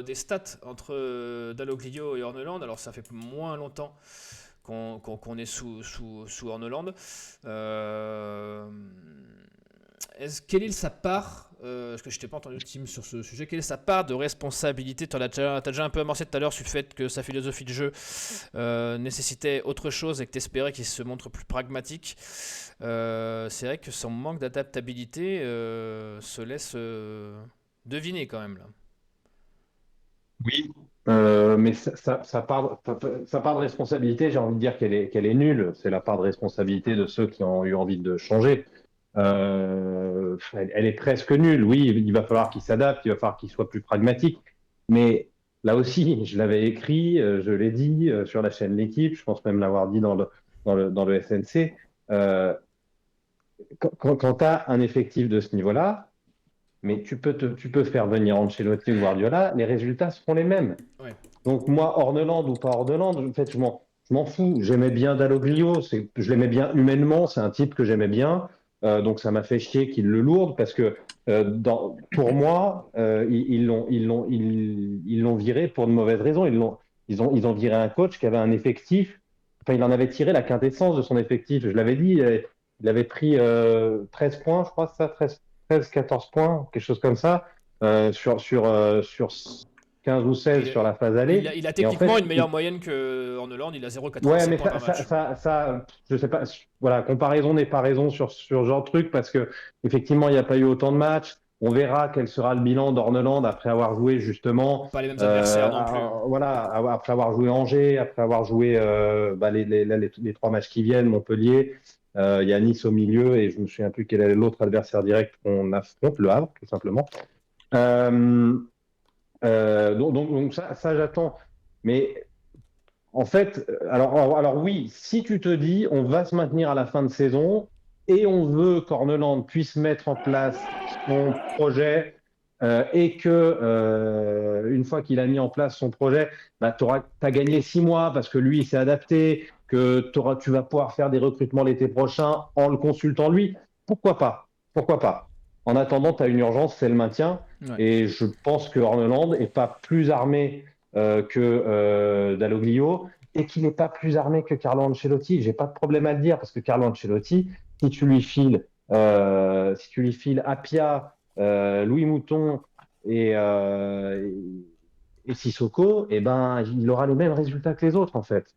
des stats entre Dalloglio et Orneland. Alors ça fait moins longtemps qu'on est sous Orneland. Quelle est sa part, parce que je t'ai pas entendu Tim sur ce sujet, quelle est sa part de responsabilité? Tu as déjà un peu amorcé tout à l'heure sur le fait que sa philosophie de jeu nécessitait autre chose et que tu espérais qu'il se montre plus pragmatique. C'est vrai que son manque d'adaptabilité se laisse deviner quand même là. Oui. Mais sa part de responsabilité, j'ai envie de dire qu'elle est nulle. C'est la part de responsabilité de ceux qui ont eu envie de changer. Elle est presque nulle. Oui, il va falloir qu'il s'adapte, il va falloir qu'il soit plus pragmatique. Mais là aussi, je l'avais écrit, je l'ai dit sur la chaîne L'équipe, je pense même l'avoir dit dans le SNC. Quand tu as un effectif de ce niveau-là, mais tu peux faire venir Ancelotti ou Guardiola, les résultats seront les mêmes. Ouais. Donc moi, Orneland ou pas Orneland, en fait, je m'en fous. J'aimais bien Dalloglio, je l'aimais bien humainement, c'est un type que j'aimais bien. Donc ça m'a fait chier qu'il le lourde parce que pour moi, ils l'ont viré pour de mauvaises raisons. Ils ont viré un coach qui avait un effectif. Enfin, il en avait tiré la quintessence de son effectif. Je l'avais dit, il avait pris 13 points, je crois, ça, 14 points, quelque chose comme ça, sur 15 ou 16 sur la phase aller. Il a techniquement une meilleure moyenne que Orneland, il a 0,87 ouais, mais points par match. ça, je sais pas. Voilà, comparaison n'est pas raison sur ce genre de truc parce que effectivement, il n'y a pas eu autant de matchs. On verra quel sera le bilan d'Orneland après avoir joué justement, Pas les mêmes adversaires non plus. voilà, après avoir joué Angers, après avoir joué les 3 matchs qui viennent, Montpellier. Il y a Nice au milieu et je me souviens plus quel est l'autre adversaire direct qu'on affronte, Le Havre, tout simplement. Donc ça j'attends. Mais en fait, alors oui, si tu te dis on va se maintenir à la fin de saison et on veut qu'Orneland puisse mettre en place son projet et que une fois qu'il a mis en place son projet, bah, tu as gagné 6 mois parce que lui il s'est adapté, que tu vas pouvoir faire des recrutements l'été prochain en le consultant lui, pourquoi pas? Pourquoi pas? En attendant, tu as une urgence, c'est le maintien. Ouais. Et je pense que Orneland n'est pas plus armé que Dalloglio et qu'il n'est pas plus armé que Carlo Ancelotti. J'ai pas de problème à le dire parce que Carlo Ancelotti, si tu lui files Apia, Louis Mouton et Sissoko, eh ben, il aura les mêmes résultats que les autres en fait.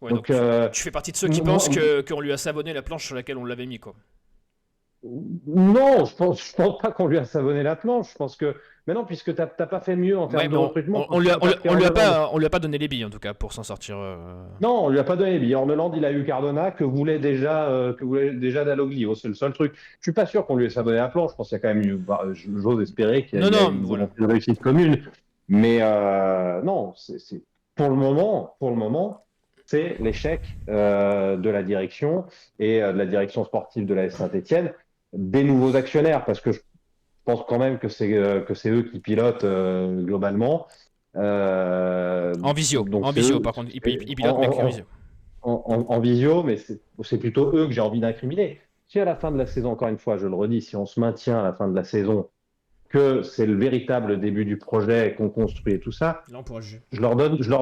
Ouais, Donc, tu fais partie de ceux qui pensent qu'on lui a savonné la planche sur laquelle on l'avait mis, quoi. Non, je pense pas qu'on lui a savonné la planche. Je pense que, mais non, puisque t'as pas fait mieux en termes de recrutement. On lui a pas donné les billes en tout cas pour s'en sortir. Non, on lui a pas donné les billes. Orneland, il a eu Cardona que voulait déjà Dalloglio. C'est le seul truc. Je suis pas sûr qu'on lui ait savonné la planche. Je pense qu'il y a quand même eu, j'ose espérer qu'il y a une réussite commune. Mais non, c'est pour le moment, c'est l'échec de la direction et de la direction sportive de la Saint-Étienne, des nouveaux actionnaires, parce que je pense quand même que c'est eux qui pilotent globalement. En visio, par contre, ils pilotent, mais en visio. En visio, mais c'est plutôt eux que j'ai envie d'incriminer. Si à la fin de la saison, encore une fois, je le redis, si on se maintient à la fin de la saison, que c'est le véritable début du projet qu'on construit et tout ça, là, on pourra juger. Je leur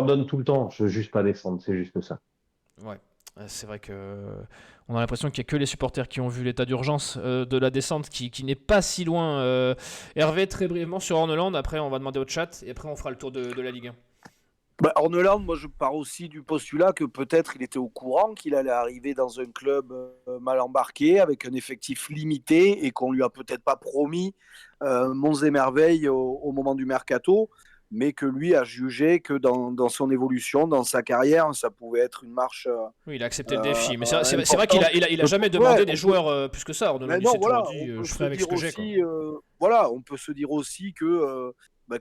donne tout le temps. Je veux juste pas descendre, c'est juste ça. Ouais, c'est vrai que on a l'impression qu'il n'y a que les supporters qui ont vu l'état d'urgence de la descente qui n'est pas si loin. Hervé, très brièvement sur Orneland, après on va demander au chat et après on fera le tour de la Ligue 1. Bah, Orneland, moi je pars aussi du postulat que peut-être il était au courant qu'il allait arriver dans un club mal embarqué, avec un effectif limité et qu'on lui a peut-être pas promis monts et merveilles au moment du mercato, mais que lui a jugé que dans son évolution, dans sa carrière, ça pouvait être une marche. Oui, il a accepté le défi, mais c'est vrai qu'il a jamais demandé des joueurs plus que ça. Orneland, il s'est toujours dit je ferai avec ce que j'ai. Voilà, on peut se dire aussi que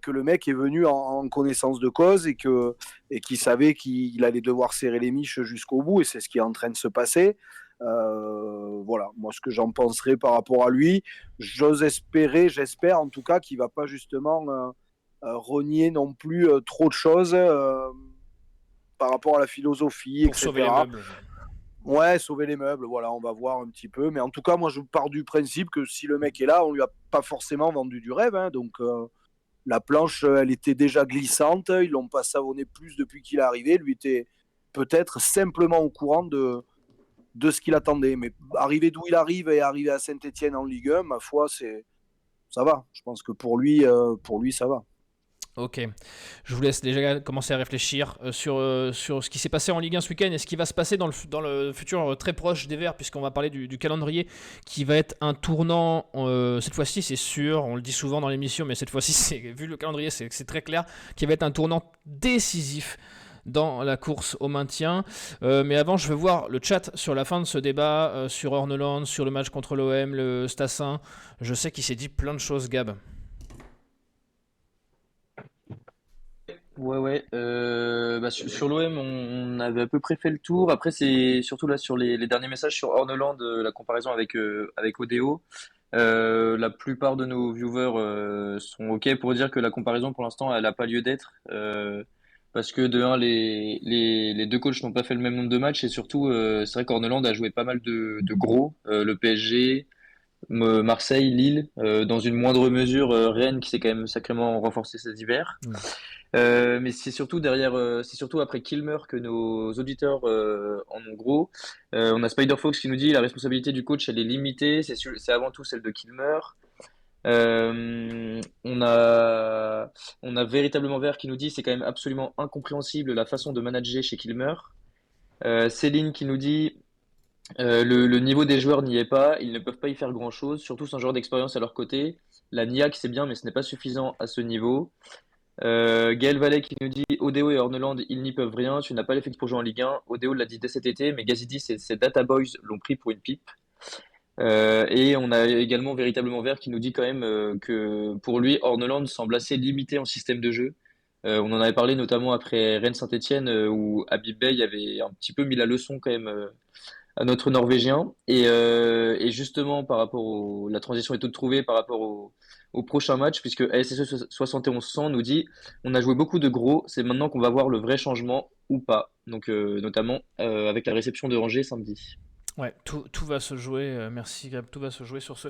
le mec est venu en connaissance de cause et qu'il savait qu'il allait devoir serrer les miches jusqu'au bout, et c'est ce qui est en train de se passer. Voilà, moi ce que j'en penserais par rapport à lui, j'espère en tout cas qu'il va pas justement renier non plus trop de choses par rapport à la philosophie, pour etc. Sauver les meubles. Ouais, sauver les meubles, voilà, on va voir un petit peu. Mais en tout cas, moi je pars du principe que si le mec est là, on lui a pas forcément vendu du rêve, hein, donc la planche, elle était déjà glissante. Ils l'ont pas savonné plus depuis qu'il est arrivé. Lui était peut-être simplement au courant de ce qu'il attendait. Mais arriver d'où il arrive et arriver à Saint-Étienne en Ligue 1, ma foi, ça va. Je pense que pour lui, ça va. Ok, je vous laisse déjà commencer à réfléchir sur ce qui s'est passé en Ligue 1 ce week-end et ce qui va se passer dans le futur très proche des Verts, puisqu'on va parler du calendrier qui va être un tournant, cette fois-ci c'est sûr, on le dit souvent dans l'émission, mais cette fois-ci, vu le calendrier, c'est très clair, qui va être un tournant décisif dans la course au maintien. Mais avant, je veux voir le chat sur la fin de ce débat, sur Orneland, sur le match contre l'OM, le Stassin. Je sais qu'il s'est dit plein de choses, Gab. Ouais. Sur l'OM, on avait à peu près fait le tour. Après, c'est surtout là sur les derniers messages sur Orneland, la comparaison avec Odeo. La plupart de nos viewers sont OK pour dire que la comparaison, pour l'instant, elle n'a pas lieu d'être. Parce que de un, les deux coachs n'ont pas fait le même nombre de matchs. Et surtout, c'est vrai qu'Orneland a joué pas mal de gros. Le PSG, Marseille, Lille, dans une moindre mesure, Rennes qui s'est quand même sacrément renforcé cet hiver. Mais c'est surtout c'est surtout après Kilmer que nos auditeurs en ont gros. On a Spider-Fox qui nous dit la responsabilité du coach elle est limitée, c'est avant tout celle de Kilmer. On a véritablement Vert qui nous dit c'est quand même absolument incompréhensible la façon de manager chez Kilmer. Céline qui nous dit Le niveau des joueurs n'y est pas, ils ne peuvent pas y faire grand-chose, surtout sans joueur d'expérience à leur côté. La NIAC, c'est bien, mais ce n'est pas suffisant à ce niveau. Gaël Vallet qui nous dit Odeo et Horneland, ils n'y peuvent rien. Tu n'as pas l'effectif pour jouer en Ligue 1. Odeo l'a dit dès cet été, mais Gazidis et ses Data Boys l'ont pris pour une pipe. Et on a également Véritablement Vert qui nous dit quand même que pour lui, Horneland semble assez limité en système de jeu. On en avait parlé notamment après Rennes Saint-Etienne où Habib Bey avait un petit peu mis la leçon quand même à notre Norvégien. Et justement, la transition est toute trouvée par rapport au prochain match, puisque ASSE 7100 nous dit on a joué beaucoup de gros, c'est maintenant qu'on va voir le vrai changement ou pas. Donc, notamment avec la réception de Angers samedi. Ouais, tout va se jouer, merci Gab, tout va se jouer sur ce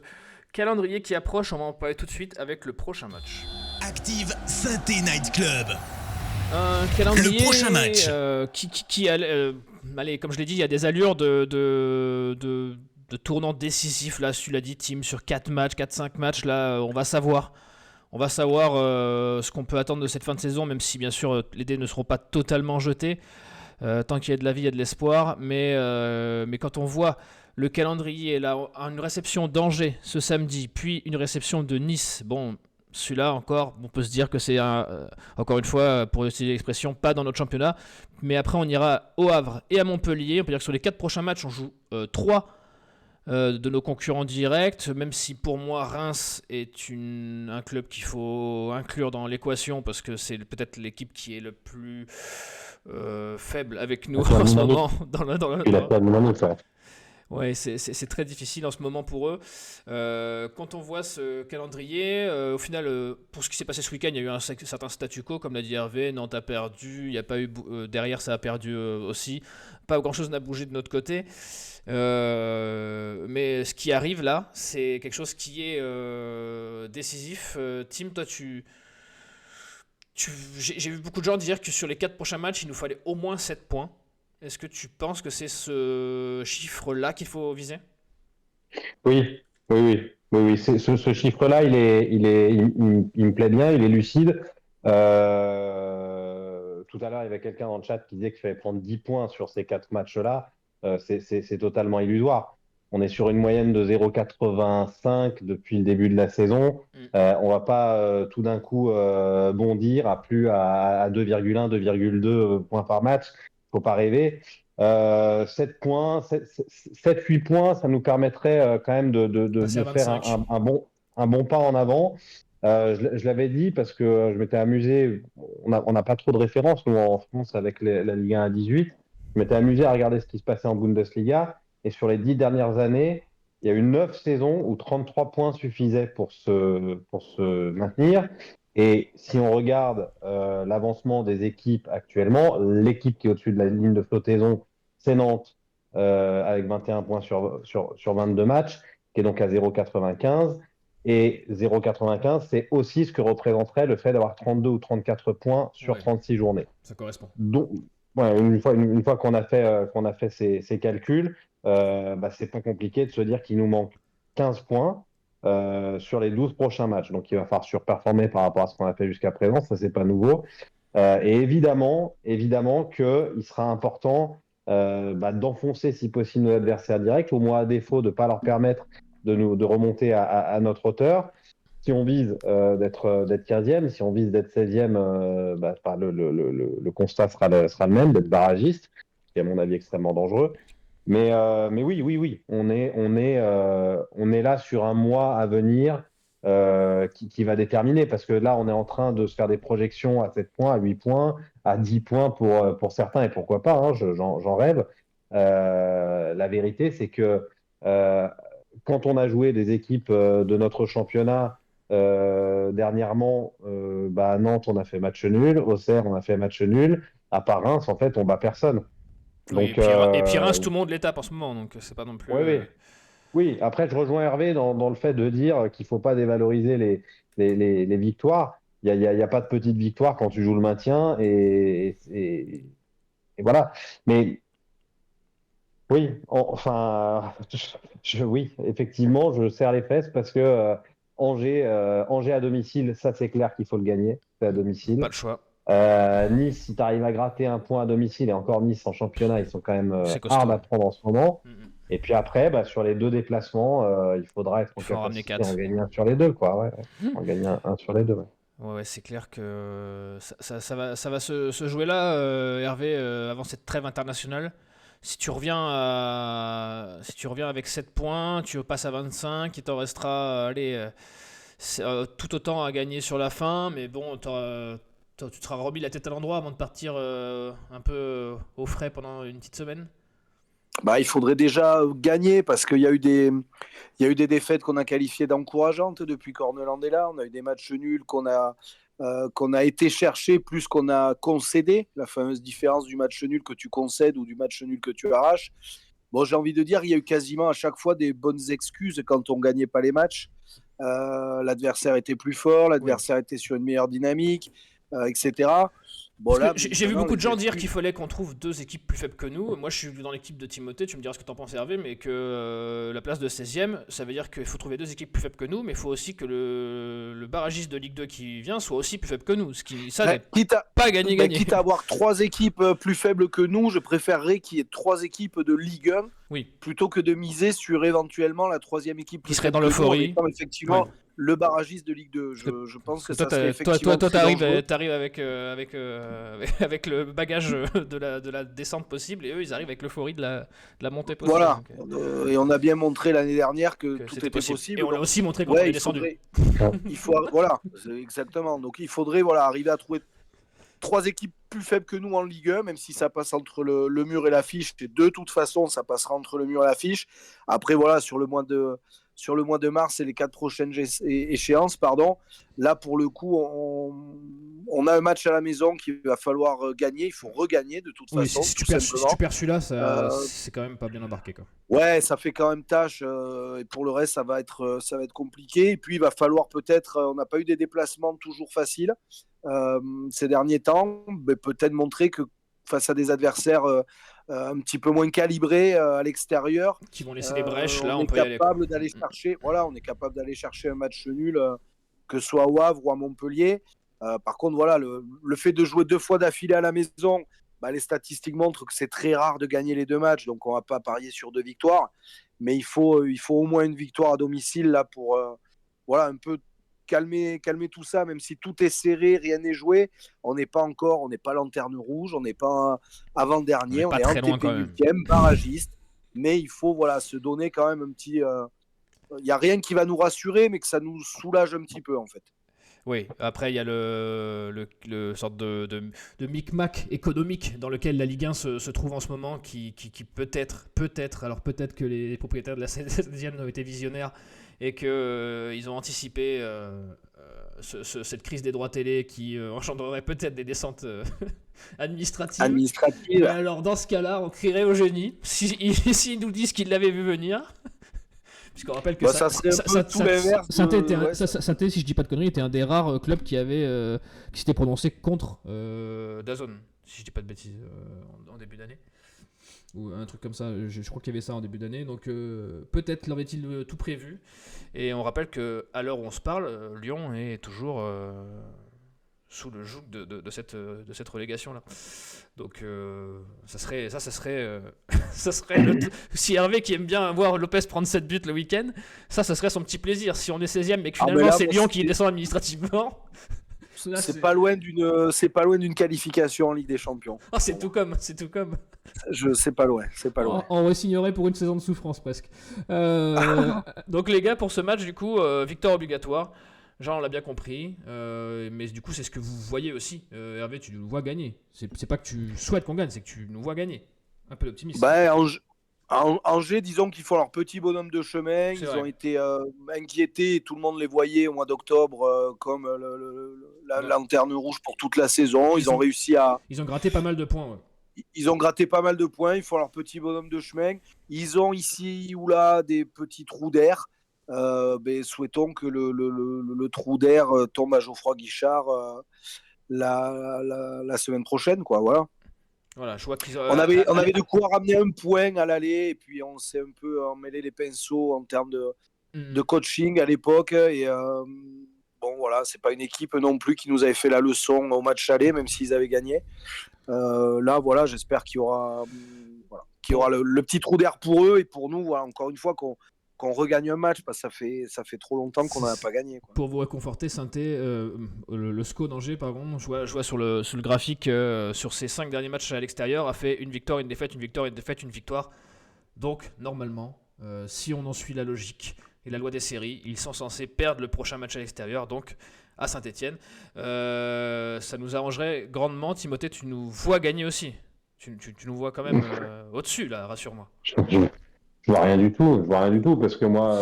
calendrier qui approche. On va en parler tout de suite avec le prochain match. Active Synthé Night Club. Un calendrier Le prochain match. allez, comme je l'ai dit, il y a des allures de tournant décisif. Là, tu l'as dit, Tim, sur 4-5 matchs, là, on va savoir. On va savoir ce qu'on peut attendre de cette fin de saison, même si, bien sûr, les dés ne seront pas totalement jetés. Tant qu'il y a de la vie, il y a de l'espoir. Mais quand on voit le calendrier, là, une réception d'Angers ce samedi, puis une réception de Nice, bon, celui-là encore, on peut se dire que c'est, encore une fois, pour utiliser l'expression, pas dans notre championnat. Mais après, on ira au Havre et à Montpellier. On peut dire que sur les 4 prochains matchs, on joue 3 de nos concurrents directs, même si pour moi Reims est un club qu'il faut inclure dans l'équation parce que c'est peut-être l'équipe qui est le plus faible avec nous en ce moment. Ouais, c'est très difficile en ce moment pour eux. Quand on voit ce calendrier, au final, pour ce qui s'est passé ce week-end, il y a eu un certain statu quo, comme l'a dit Hervé. Nantes a perdu, il y a pas eu derrière, ça a perdu aussi. Pas grand-chose n'a bougé de notre côté. Mais ce qui arrive là, c'est quelque chose qui est décisif. Tim, toi, j'ai vu beaucoup de gens dire que sur les 4 prochains matchs, il nous fallait au moins 7 points. Est-ce que tu penses que c'est ce chiffre-là qu'il faut viser? Oui. Ce chiffre-là, il me plaît bien, il est lucide. Tout à l'heure, il y avait quelqu'un dans le chat qui disait qu'il fallait prendre 10 points sur ces 4 matchs-là. C'est totalement illusoire. On est sur une moyenne de 0,85 depuis le début de la saison. On va pas tout d'un coup bondir à 2,1, 2,2 points par match. Faut pas rêver. 7 points, 7-8 points, ça nous permettrait quand même de Passer à faire 25. un bon pas en avant. Je l'avais dit parce que je m'étais amusé. On n'a pas trop de références, nous, en France, avec la Ligue 1 à 18. Je m'étais amusé à regarder ce qui se passait en Bundesliga. Et sur les 10 dernières années, il y a eu 9 saisons où 33 points suffisaient pour se maintenir. Et si on regarde l'avancement des équipes actuellement, l'équipe qui est au-dessus de la ligne de flottaison, c'est Nantes, avec 21 points sur 22 matchs, qui est donc à 0,95. Et 0,95, c'est aussi ce que représenterait le fait d'avoir 32 ou 34 points sur 36 journées. Ça correspond. Donc, ouais, une fois qu'on a fait ces calculs, c'est pas compliqué de se dire qu'il nous manque 15 points sur les 12 prochains matchs. Donc, il va falloir surperformer par rapport à ce qu'on a fait jusqu'à présent. Ça, c'est pas nouveau. Et évidemment qu'il sera important d'enfoncer, si possible, nos adversaires directs, au moins à défaut de ne pas leur permettre de remonter à notre hauteur. Si on vise d'être 15e, si on vise d'être 16e, le constat sera le même, d'être barragiste, qui est à mon avis extrêmement dangereux. Mais oui, on est là sur un mois à venir qui va déterminer, parce que là, on est en train de se faire des projections à 7 points, à 8 points, à 10 points pour certains, et pourquoi pas, hein, j'en rêve. La vérité, c'est que quand on a joué des équipes de notre championnat dernièrement, à Nantes, on a fait match nul, Auxerre, on a fait match nul, à part Reims, en fait, on bat personne. Oui, Donc, et puis Reims, tout le monde l'étape en ce moment, donc c'est pas non plus. Oui, après, je rejoins Hervé dans le fait de dire qu'il ne faut pas dévaloriser les victoires. Il n'y a pas de petite victoire quand tu joues le maintien, et voilà. Mais oui, oui, effectivement, je serre les fesses parce que Angers à domicile, ça c'est clair qu'il faut le gagner, c'est à domicile. Pas le choix. Nice, si tu arrives à gratter un point à domicile, et encore Nice en championnat, ils sont quand même C'est costaud. hard à prendre en ce moment. Et puis après, sur les 2 déplacements, il faudra être en Faut en ramener capacité 4. d'en gagner un sur les 2, quoi. Ouais. En gagner un sur les 2. Ouais. Ouais, c'est clair que ça va se jouer là, Hervé, avant cette trêve internationale. Si tu reviens avec 7 points, tu passes à 25, il t'en restera, allez, tout autant à gagner sur la fin, mais bon, tu te seras remis la tête à l'endroit avant de partir un peu au frais pendant une petite semaine. Il faudrait déjà gagner parce qu'il y a eu des défaites qu'on a qualifiées d'encourageantes depuis qu'Orneland est là. On a eu des matchs nuls qu'on a été chercher plus qu'on a concédé. La fameuse différence du match nul que tu concèdes ou du match nul que tu arraches. Bon, j'ai envie de dire, il y a eu quasiment à chaque fois des bonnes excuses quand on ne gagnait pas les matchs. L'adversaire était plus fort, l'adversaire était sur une meilleure dynamique, etc. Bon, Parce là, que j'ai vu maintenant, beaucoup de les gens dire excuses- qu'il fallait qu'on trouve 2 équipes plus faibles que nous. Moi, je suis dans l'équipe de Timothée, tu me diras ce que t'en penses, Hervé, mais que la place de 16e, ça veut dire qu'il faut trouver 2 équipes plus faibles que nous, mais il faut aussi que le barragiste de Ligue 2 qui vient soit aussi plus faible que nous. Ça n'est quitte à, pas gagné. quitte à avoir 3 équipes plus faibles que nous, je préférerais qu'il y ait 3 équipes de Ligue 1 Oui, plutôt que de miser sur éventuellement la 3e équipe qui plus serait faible dans que nous, en l'euphorie. étant effectivement Ouais. le barragiste de Ligue 2. Je pense que Toi, ça serait effectivement toi, très dangereux. t'arrives avec le bagage de la descente possible, et eux, ils arrivent avec l'euphorie de la montée possible. Voilà. Donc, Et on a bien montré l'année dernière que que tout c'était était possible. possible. Et on l'a Donc, aussi montré quand on ouais, est descendu. voilà, c'est exactement. Donc il faudrait arriver à trouver 3 équipes plus faibles que nous en Ligue 1, même si ça passe entre le mur et l'affiche. Et de toute façon, ça passera entre le mur et l'affiche. Après, voilà, sur le mois de mars et les 4 prochaines échéances, là, pour le coup, on a un match à la maison qu'il va falloir gagner. Il faut regagner de toute Oui, façon, si tout tu simplement. perds celui-là, Euh, c'est quand même pas bien embarqué, quoi. Ouais, ça fait quand même tâche. Et pour le reste, ça va être compliqué. Et puis, il va falloir peut-être. On n'a pas eu des déplacements toujours faciles ces derniers temps, mais peut-être montrer que face à des adversaires un petit peu moins calibrés à l'extérieur, Qui vont laisser des brèches, là, on on est peut y aller, quoi. capable d'aller chercher. Voilà, on est capable d'aller chercher un match nul, que ce soit au Havre ou à Montpellier. Par contre, voilà, le fait de jouer 2 fois d'affilée à la maison, les statistiques montrent que c'est très rare de gagner les 2 matchs, donc on va pas parier sur 2 victoires, mais il faut au moins une victoire à domicile là pour voilà un peu calmer tout ça, même si tout est serré, rien n'est joué, on n'est pas lanterne rouge, on n'est pas On avant-dernier, est on pas est très loin, TP quand même. 8e, barragiste, mais il faut se donner quand même un petit. Il n'y a rien qui va nous rassurer, mais que ça nous soulage un petit peu en fait. Oui, après, il y a le sorte de micmac économique dans lequel la Ligue 1 se trouve en ce moment, qui peut-être, alors peut-être que les propriétaires de la 16e ont été visionnaires et qu'ils ont anticipé cette crise des droits télé qui engendrerait peut-être des descentes administratives. Administrative. Mais alors, dans ce cas-là, on crierait au génie s'ils nous disent qu'ils l'avaient vu venir. Puisqu'on rappelle que Ça serait un peu tout l'inverse. Saint-Étienne, si je dis pas de conneries, était un des rares clubs qui s'était prononcé contre DAZN, si je dis pas de bêtises, en début d'année. Ou un truc comme ça, je crois qu'il y avait ça en début d'année, donc peut-être l'aurait-il tout prévu. Et on rappelle qu'à l'heure où on se parle, Lyon est toujours sous le joug de cette relégation-là. Donc ça serait si Hervé qui aime bien voir Lopez prendre 7 buts le week-end, ça serait son petit plaisir. Si on est 16e mais que finalement là, c'est moi, Lyon qui descend administrativement, c'est pas loin d'une qualification en Ligue des Champions. Ah, c'est tout comme. C'est pas loin. On signerait pour une saison de souffrance presque. Donc les gars, pour ce match du coup, victoire obligatoire. Jean, on l'a bien compris, mais du coup c'est ce que vous voyez aussi. Hervé, tu nous vois gagner. C'est pas que tu souhaites qu'on gagne, c'est que tu nous vois gagner. Un peu d'optimisme. Angers, disons qu'ils font leur petit bonhomme de chemin. Ils ont été inquiétés, et tout le monde les voyait au mois d'octobre comme la lanterne rouge pour toute la saison. Ils ont réussi à... Ils ont gratté pas mal de points. Ouais. Ils ont gratté pas mal de points, ils font leur petit bonhomme de chemin. Ils ont ici ou là des petits trous d'air. Souhaitons que le trou d'air tombe à Geoffroy Guichard la semaine prochaine, quoi. Voilà, je vois qu'ils on avait de quoi ramener un point à l'aller, et puis on s'est un peu emmêlé les pinceaux en termes de coaching à l'époque. Et voilà, c'est pas une équipe non plus qui nous avait fait la leçon au match aller, même s'ils avaient gagné. Là, voilà, j'espère qu'il y aura qui aura le petit trou d'air pour eux et pour nous, voilà, encore une fois, qu'on regagne un match, parce que ça fait trop longtemps qu'on n'en a pas gagné, quoi. Pour vous réconforter, Saint-Étienne, le SCO d'Angers, pardon, je vois sur le graphique, sur ses 5 derniers matchs à l'extérieur, a fait une victoire, une défaite, une victoire, une défaite, une victoire. Donc, normalement, si on en suit la logique et la loi des séries, ils sont censés perdre le prochain match à l'extérieur, donc à Saint-Étienne. Ça nous arrangerait grandement. Timothée, tu nous vois gagner aussi. Tu nous vois quand même au-dessus, là, rassure-moi. Je vois rien du tout, parce que moi,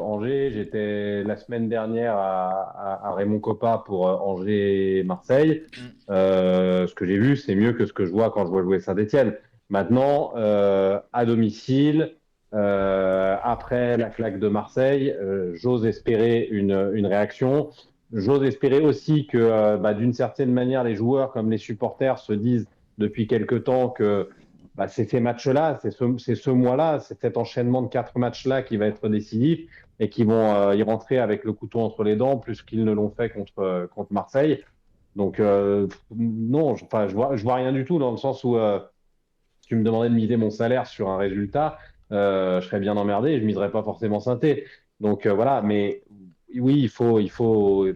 Angers, j'étais la semaine dernière à Raymond Kopa pour Angers-Marseille. Ce que j'ai vu, c'est mieux que ce que je vois quand je vois jouer Saint-Étienne. Maintenant, à domicile, après la claque de Marseille, j'ose espérer une réaction. J'ose espérer aussi que, d'une certaine manière, les joueurs comme les supporters se disent depuis quelque temps que c'est ces matchs-là, c'est ce mois-là, c'est cet enchaînement de 4 matchs-là qui va être décisif et qui vont y rentrer avec le couteau entre les dents, plus qu'ils ne l'ont fait contre Marseille. Donc, non, je vois rien du tout, dans le sens où si tu me demandais de miser mon salaire sur un résultat, je serais bien emmerdé et je miserais pas forcément Saint-Étienne. Donc voilà, mais oui, il faut.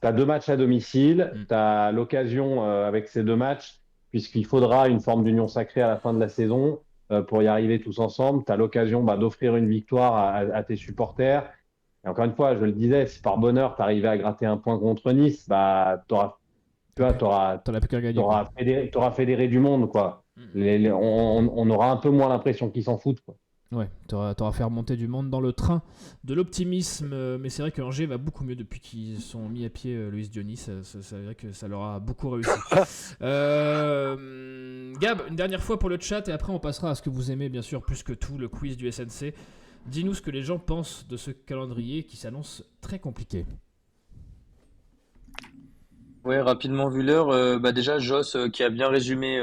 T'as 2 matchs à domicile, t'as l'occasion avec ces 2 matchs, puisqu'il faudra une forme d'union sacrée à la fin de la saison pour y arriver tous ensemble. T'as l'occasion d'offrir une victoire à tes supporters. Et encore une fois, je le disais, si par bonheur t'arrivais à gratter un point contre Nice, t'auras fédéré du monde, quoi. On aura un peu moins l'impression qu'ils s'en foutent, quoi. Ouais, t'auras fait remonter du monde dans le train de l'optimisme, mais c'est vrai que Angers va beaucoup mieux depuis qu'ils sont mis à pied Luis Dionis, c'est vrai que ça leur a beaucoup réussi. Gab, une dernière fois pour le chat et après on passera à ce que vous aimez bien sûr plus que tout, le quiz du SNC. Dis-nous ce que les gens pensent de ce calendrier qui s'annonce très compliqué. Ouais, rapidement vu l'heure, déjà Joss qui a bien résumé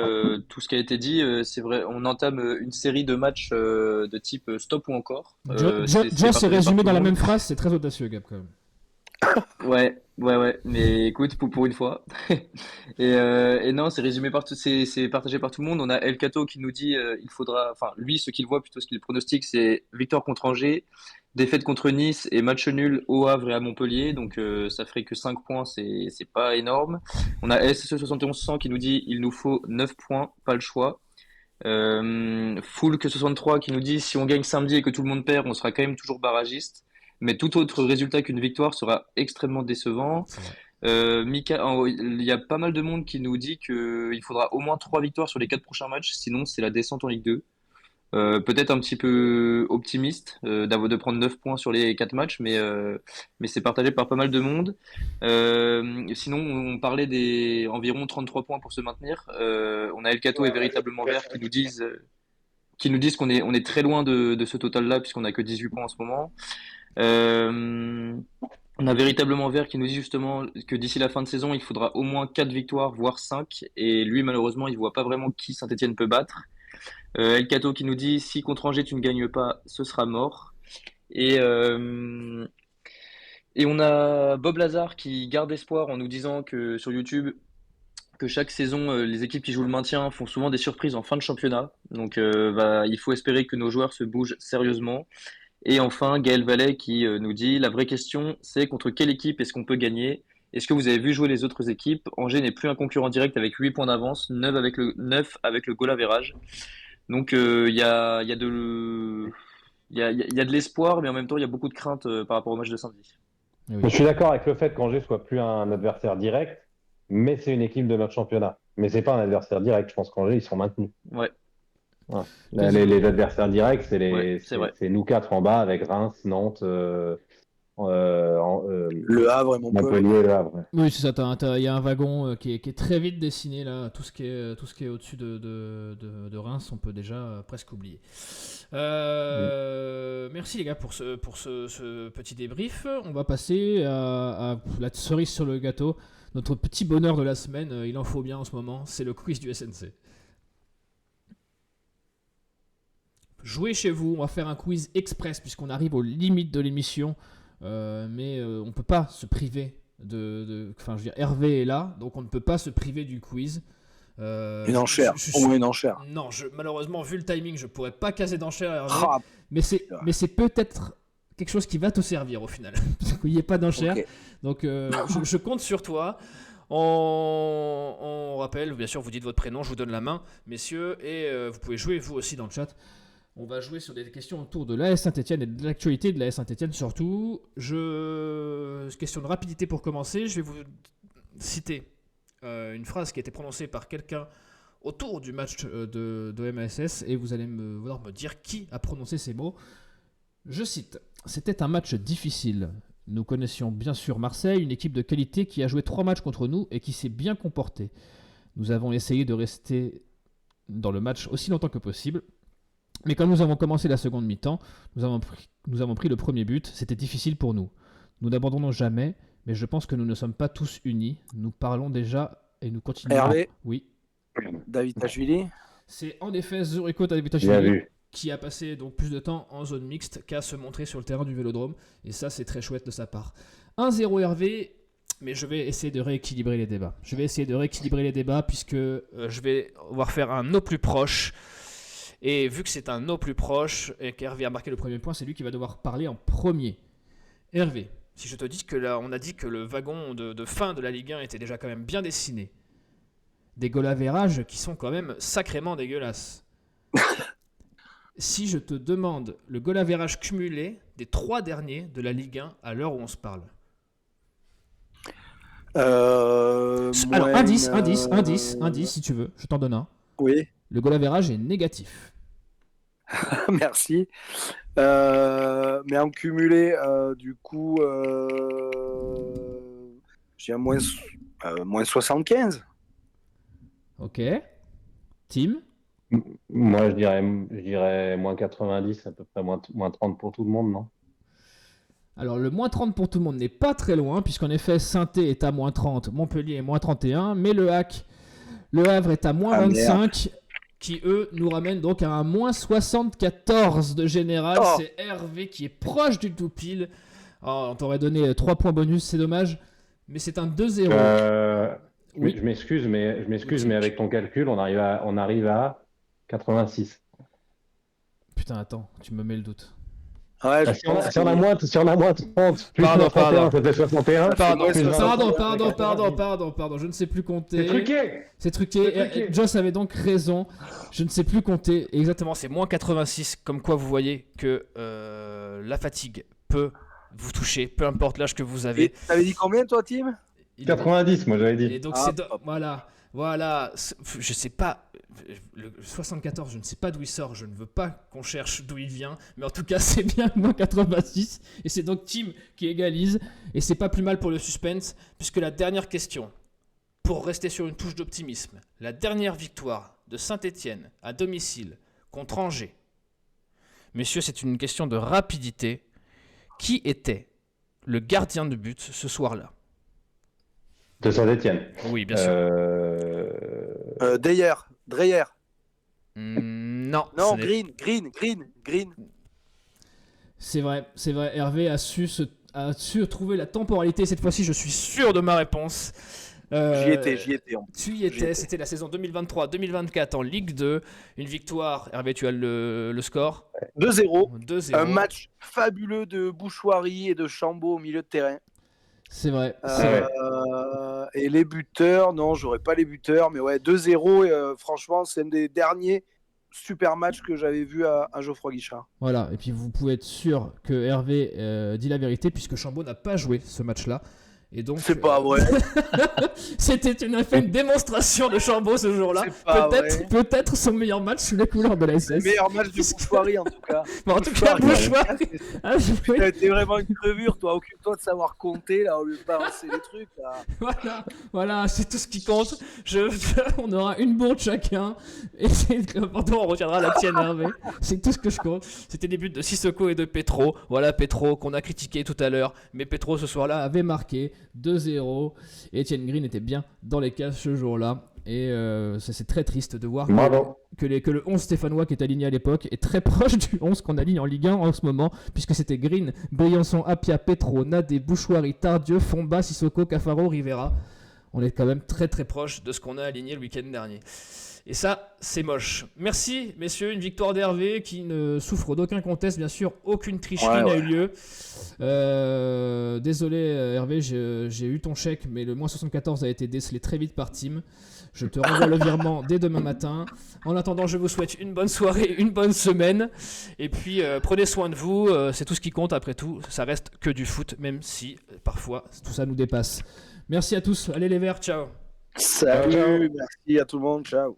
tout ce qui a été dit, c'est vrai, on entame une série de matchs de type stop ou encore. Joss est partagé résumé par tout dans le la monde. même phrase, c'est très audacieux Gab quand même. Ouais, mais écoute, pour une fois. Et non, c'est résumé c'est partagé par tout le monde. On a El Cato qui nous dit il faudra, enfin lui, ce qu'il voit plutôt ce qu'il pronostique, c'est victoire contre Angers, défaite contre Nice et match nul au Havre et à Montpellier. Donc ça ferait que 5 points, c'est pas énorme. On a SSE 7100 qui nous dit il nous faut 9 points, pas le choix. Foulk 63 qui nous dit si on gagne samedi et que tout le monde perd, on sera quand même toujours barragiste. Mais tout autre résultat qu'une victoire sera extrêmement décevant. Il y a pas mal de monde qui nous dit qu'il faudra au moins 3 victoires sur les 4 prochains matchs, sinon c'est la descente en Ligue 2. Peut-être un petit peu optimiste de prendre 9 points sur les 4 matchs, mais c'est partagé par pas mal de monde. Sinon, on parlait des environ 33 points pour se maintenir. On a El Cato et Véritablement Vert qui nous disent qu'on est très loin de ce total-là, puisqu'on n'a que 18 points en ce moment. On a Véritablement Vert qui nous dit justement que d'ici la fin de saison, il faudra au moins 4 victoires, voire 5. Et lui, malheureusement, il voit pas vraiment qui Saint-Étienne peut battre. El Cato qui nous dit si contre Angers tu ne gagnes pas, ce sera mort. Et on a Bob Lazare qui garde espoir en nous disant que sur YouTube, que chaque saison, les équipes qui jouent le maintien font souvent des surprises en fin de championnat. Donc il faut espérer que nos joueurs se bougent sérieusement. Et enfin, Gaël Vallet qui nous dit la vraie question, c'est contre quelle équipe est-ce qu'on peut gagner? Est-ce que vous avez vu jouer les autres équipes? Angers n'est plus un concurrent direct avec 8 points d'avance, 9 avec le goal average. Donc il y a de l'espoir, mais en même temps il y a beaucoup de crainte par rapport au match de samedi. Oui. Je suis d'accord avec le fait qu'Angers soit plus un adversaire direct, mais c'est une équipe de notre championnat. Mais c'est pas un adversaire direct. Je pense qu'Angers ils sont maintenus. Ouais. Ouais. Les adversaires directs, c'est nous 4 en bas avec Reims, Nantes, Le Havre et Montpellier et Le Havre. Oui, c'est ça. Il y a un wagon qui est très vite dessiné là. Tout ce qui est au-dessus de Reims, on peut déjà presque oublier. Merci les gars pour ce petit débrief. On va passer à la cerise sur le gâteau. Notre petit bonheur de la semaine, il en faut bien en ce moment, c'est le quiz du SNC. Jouez chez vous, on va faire un quiz express puisqu'on arrive aux limites de l'émission, mais on ne peut pas se priver Hervé est là, donc on ne peut pas se priver du quiz. Une enchère, au moins une enchère. Non, malheureusement, vu le timing, je pourrais pas caser d'enchère, Hervé, Ah, mais c'est peut-être quelque chose qui va te servir au final, parce qu'il n'y ait pas d'enchère. ok. Donc je compte sur toi. On rappelle, bien sûr, vous dites votre prénom, je vous donne la main, messieurs, et vous pouvez jouer vous aussi dans le chat. On va jouer sur des questions autour de l'AS Saint-Etienne et de l'actualité de l'AS Saint-Etienne surtout. Question de rapidité pour commencer, je vais vous citer une phrase qui a été prononcée par quelqu'un autour du match de MASS et vous allez me dire qui a prononcé ces mots. Je cite: c'était un match difficile. Nous connaissions bien sûr Marseille, une équipe de qualité qui a joué 3 matchs contre nous et qui s'est bien comportée. Nous avons essayé de rester dans le match aussi longtemps que possible. Mais quand nous avons commencé la seconde mi-temps, nous avons pris le premier but. C'était difficile pour nous. Nous n'abandonnons jamais, mais je pense que nous ne sommes pas tous unis. Nous parlons déjà et nous continuons. Hervé, Oui. David Tachvili. C'est en effet Zuriko Bien Tadevitashvili vu. qui a passé donc plus de temps en zone mixte qu'à se montrer sur le terrain du Vélodrome. Et ça, c'est très chouette de sa part. 1-0 Hervé, mais je vais essayer de rééquilibrer les débats. Puisque je vais devoir faire un au plus proche. Et vu que c'est un au plus proche et qu'Hervé a marqué le premier point, c'est lui qui va devoir parler en premier. Hervé, si je te dis que là, on a dit que le wagon de fin de la Ligue 1 était déjà quand même bien dessiné. Des goal average qui sont quand même sacrément dégueulasses. Si je te demande le goal average cumulé des 3 derniers de la Ligue 1 à l'heure où on se parle. Alors, indice, si tu veux, je t'en donne un. Oui, Le goal average est négatif. merci. Mais en cumulé, du coup, j'ai un moins 75. Ok. Tim? Moi, je dirais moins 90, à peu près moins 30 pour tout le monde, non? Alors, le moins 30 pour tout le monde n'est pas très loin, puisqu'en effet, Saint-Étienne est à moins 30, Montpellier est moins 31, mais Le Havre est à moins 25, qui, eux, nous ramènent donc à un moins 74 de général. Oh. C'est Hervé qui est proche du tout pile. Oh, on t'aurait donné 3 points bonus, c'est dommage, mais c'est un 2-0. Oui. Je m'excuse, mais avec ton calcul, on arrive à 86. Putain, attends, tu me mets le doute. Ouais, Si on a moins 30, plus Pardon, 31, ça fait 61. Pardon, plus 20. pardon, je ne sais plus compter. C'est truqué. C'est truqué. Joss avait donc raison. Je ne sais plus compter. Exactement, c'est moins 86. Comme quoi, vous voyez que la fatigue peut vous toucher, peu importe l'âge que vous avez. T'avais dit combien, toi, Tim? 90, moi j'avais dit. Et donc, voilà. Je sais pas. Le 74, je ne sais pas d'où il sort. Je ne veux pas qu'on cherche d'où il vient. Mais en tout cas, c'est bien moins 86. Et c'est donc Tim qui égalise. Et c'est pas plus mal pour le suspense. Puisque la dernière question, pour rester sur une touche d'optimisme, la dernière victoire de Saint-Etienne à domicile contre Angers. Messieurs, c'est une question de rapidité. Qui était le gardien de but ce soir-là? De Saint-Etienne. Oui, bien sûr. Dreyer. Non. Non, ce n'est- Green. C'est vrai. Hervé a su trouver la temporalité. Cette fois-ci, je suis sûr de ma réponse. J'y étais. Tu y étais. C'était la saison 2023-2024 en Ligue 2. Une victoire. Hervé, tu as le score 2-0. 2-0. Un match fabuleux de Bouchoirie et de Chambaud au milieu de terrain. C'est vrai. Et les buteurs, non, j'aurais pas les buteurs, mais ouais, 2-0. Et, franchement, c'est un des derniers super matchs que j'avais vu à Geoffroy Guichard. Voilà. Et puis, vous pouvez être sûr que Hervé dit la vérité puisque Chambaud n'a pas joué ce match-là. Et donc, C'est pas vrai. C'était une démonstration de Chambaud ce jour-là. C'est pas vrai. Peut-être son meilleur match sous les couleurs de la SS. Le meilleur match de Bouchoirie, en tout cas. Bon, en tout cas, Bouchoirie a joué. T'es vraiment une crevure, toi. Occupe-toi de savoir compter, là, au lieu de balancer les trucs, là. Voilà, c'est tout ce qui compte. On aura une bourde chacun. Et pendant, on retiendra la tienne, Hervé. C'est tout ce que je compte. C'était des buts de Sissoko et de Petro. Voilà, Petro qu'on a critiqué tout à l'heure. Mais Petro, ce soir-là, avait marqué 2-0. Et Etienne Green était bien dans les cases ce jour-là. Et c'est très triste de voir que le 11 stéphanois qui est aligné à l'époque est très proche du 11 qu'on aligne en Ligue 1 en ce moment, puisque c'était Green, Briançon, Appia, Petro, Nadé, Bouchoirie, Tardieu, Fomba, Sissoko, Cafaro, Rivera. on est quand même très très proche de ce qu'on a aligné le week-end dernier. Et ça, c'est moche. Merci, messieurs. Une victoire d'Hervé qui ne souffre d'aucun contest. Bien sûr, aucune tricherie n'a eu lieu. Désolé, Hervé, j'ai eu ton chèque, mais le moins 74 a été décelé très vite par Tim. Je te renvoie le virement dès demain matin. En attendant, je vous souhaite une bonne soirée, une bonne semaine. Et puis, prenez soin de vous. C'est tout ce qui compte après tout. Ça reste que du foot, même si parfois tout ça nous dépasse. Merci à tous. Allez les Verts, ciao. Salut, merci à tout le monde, ciao.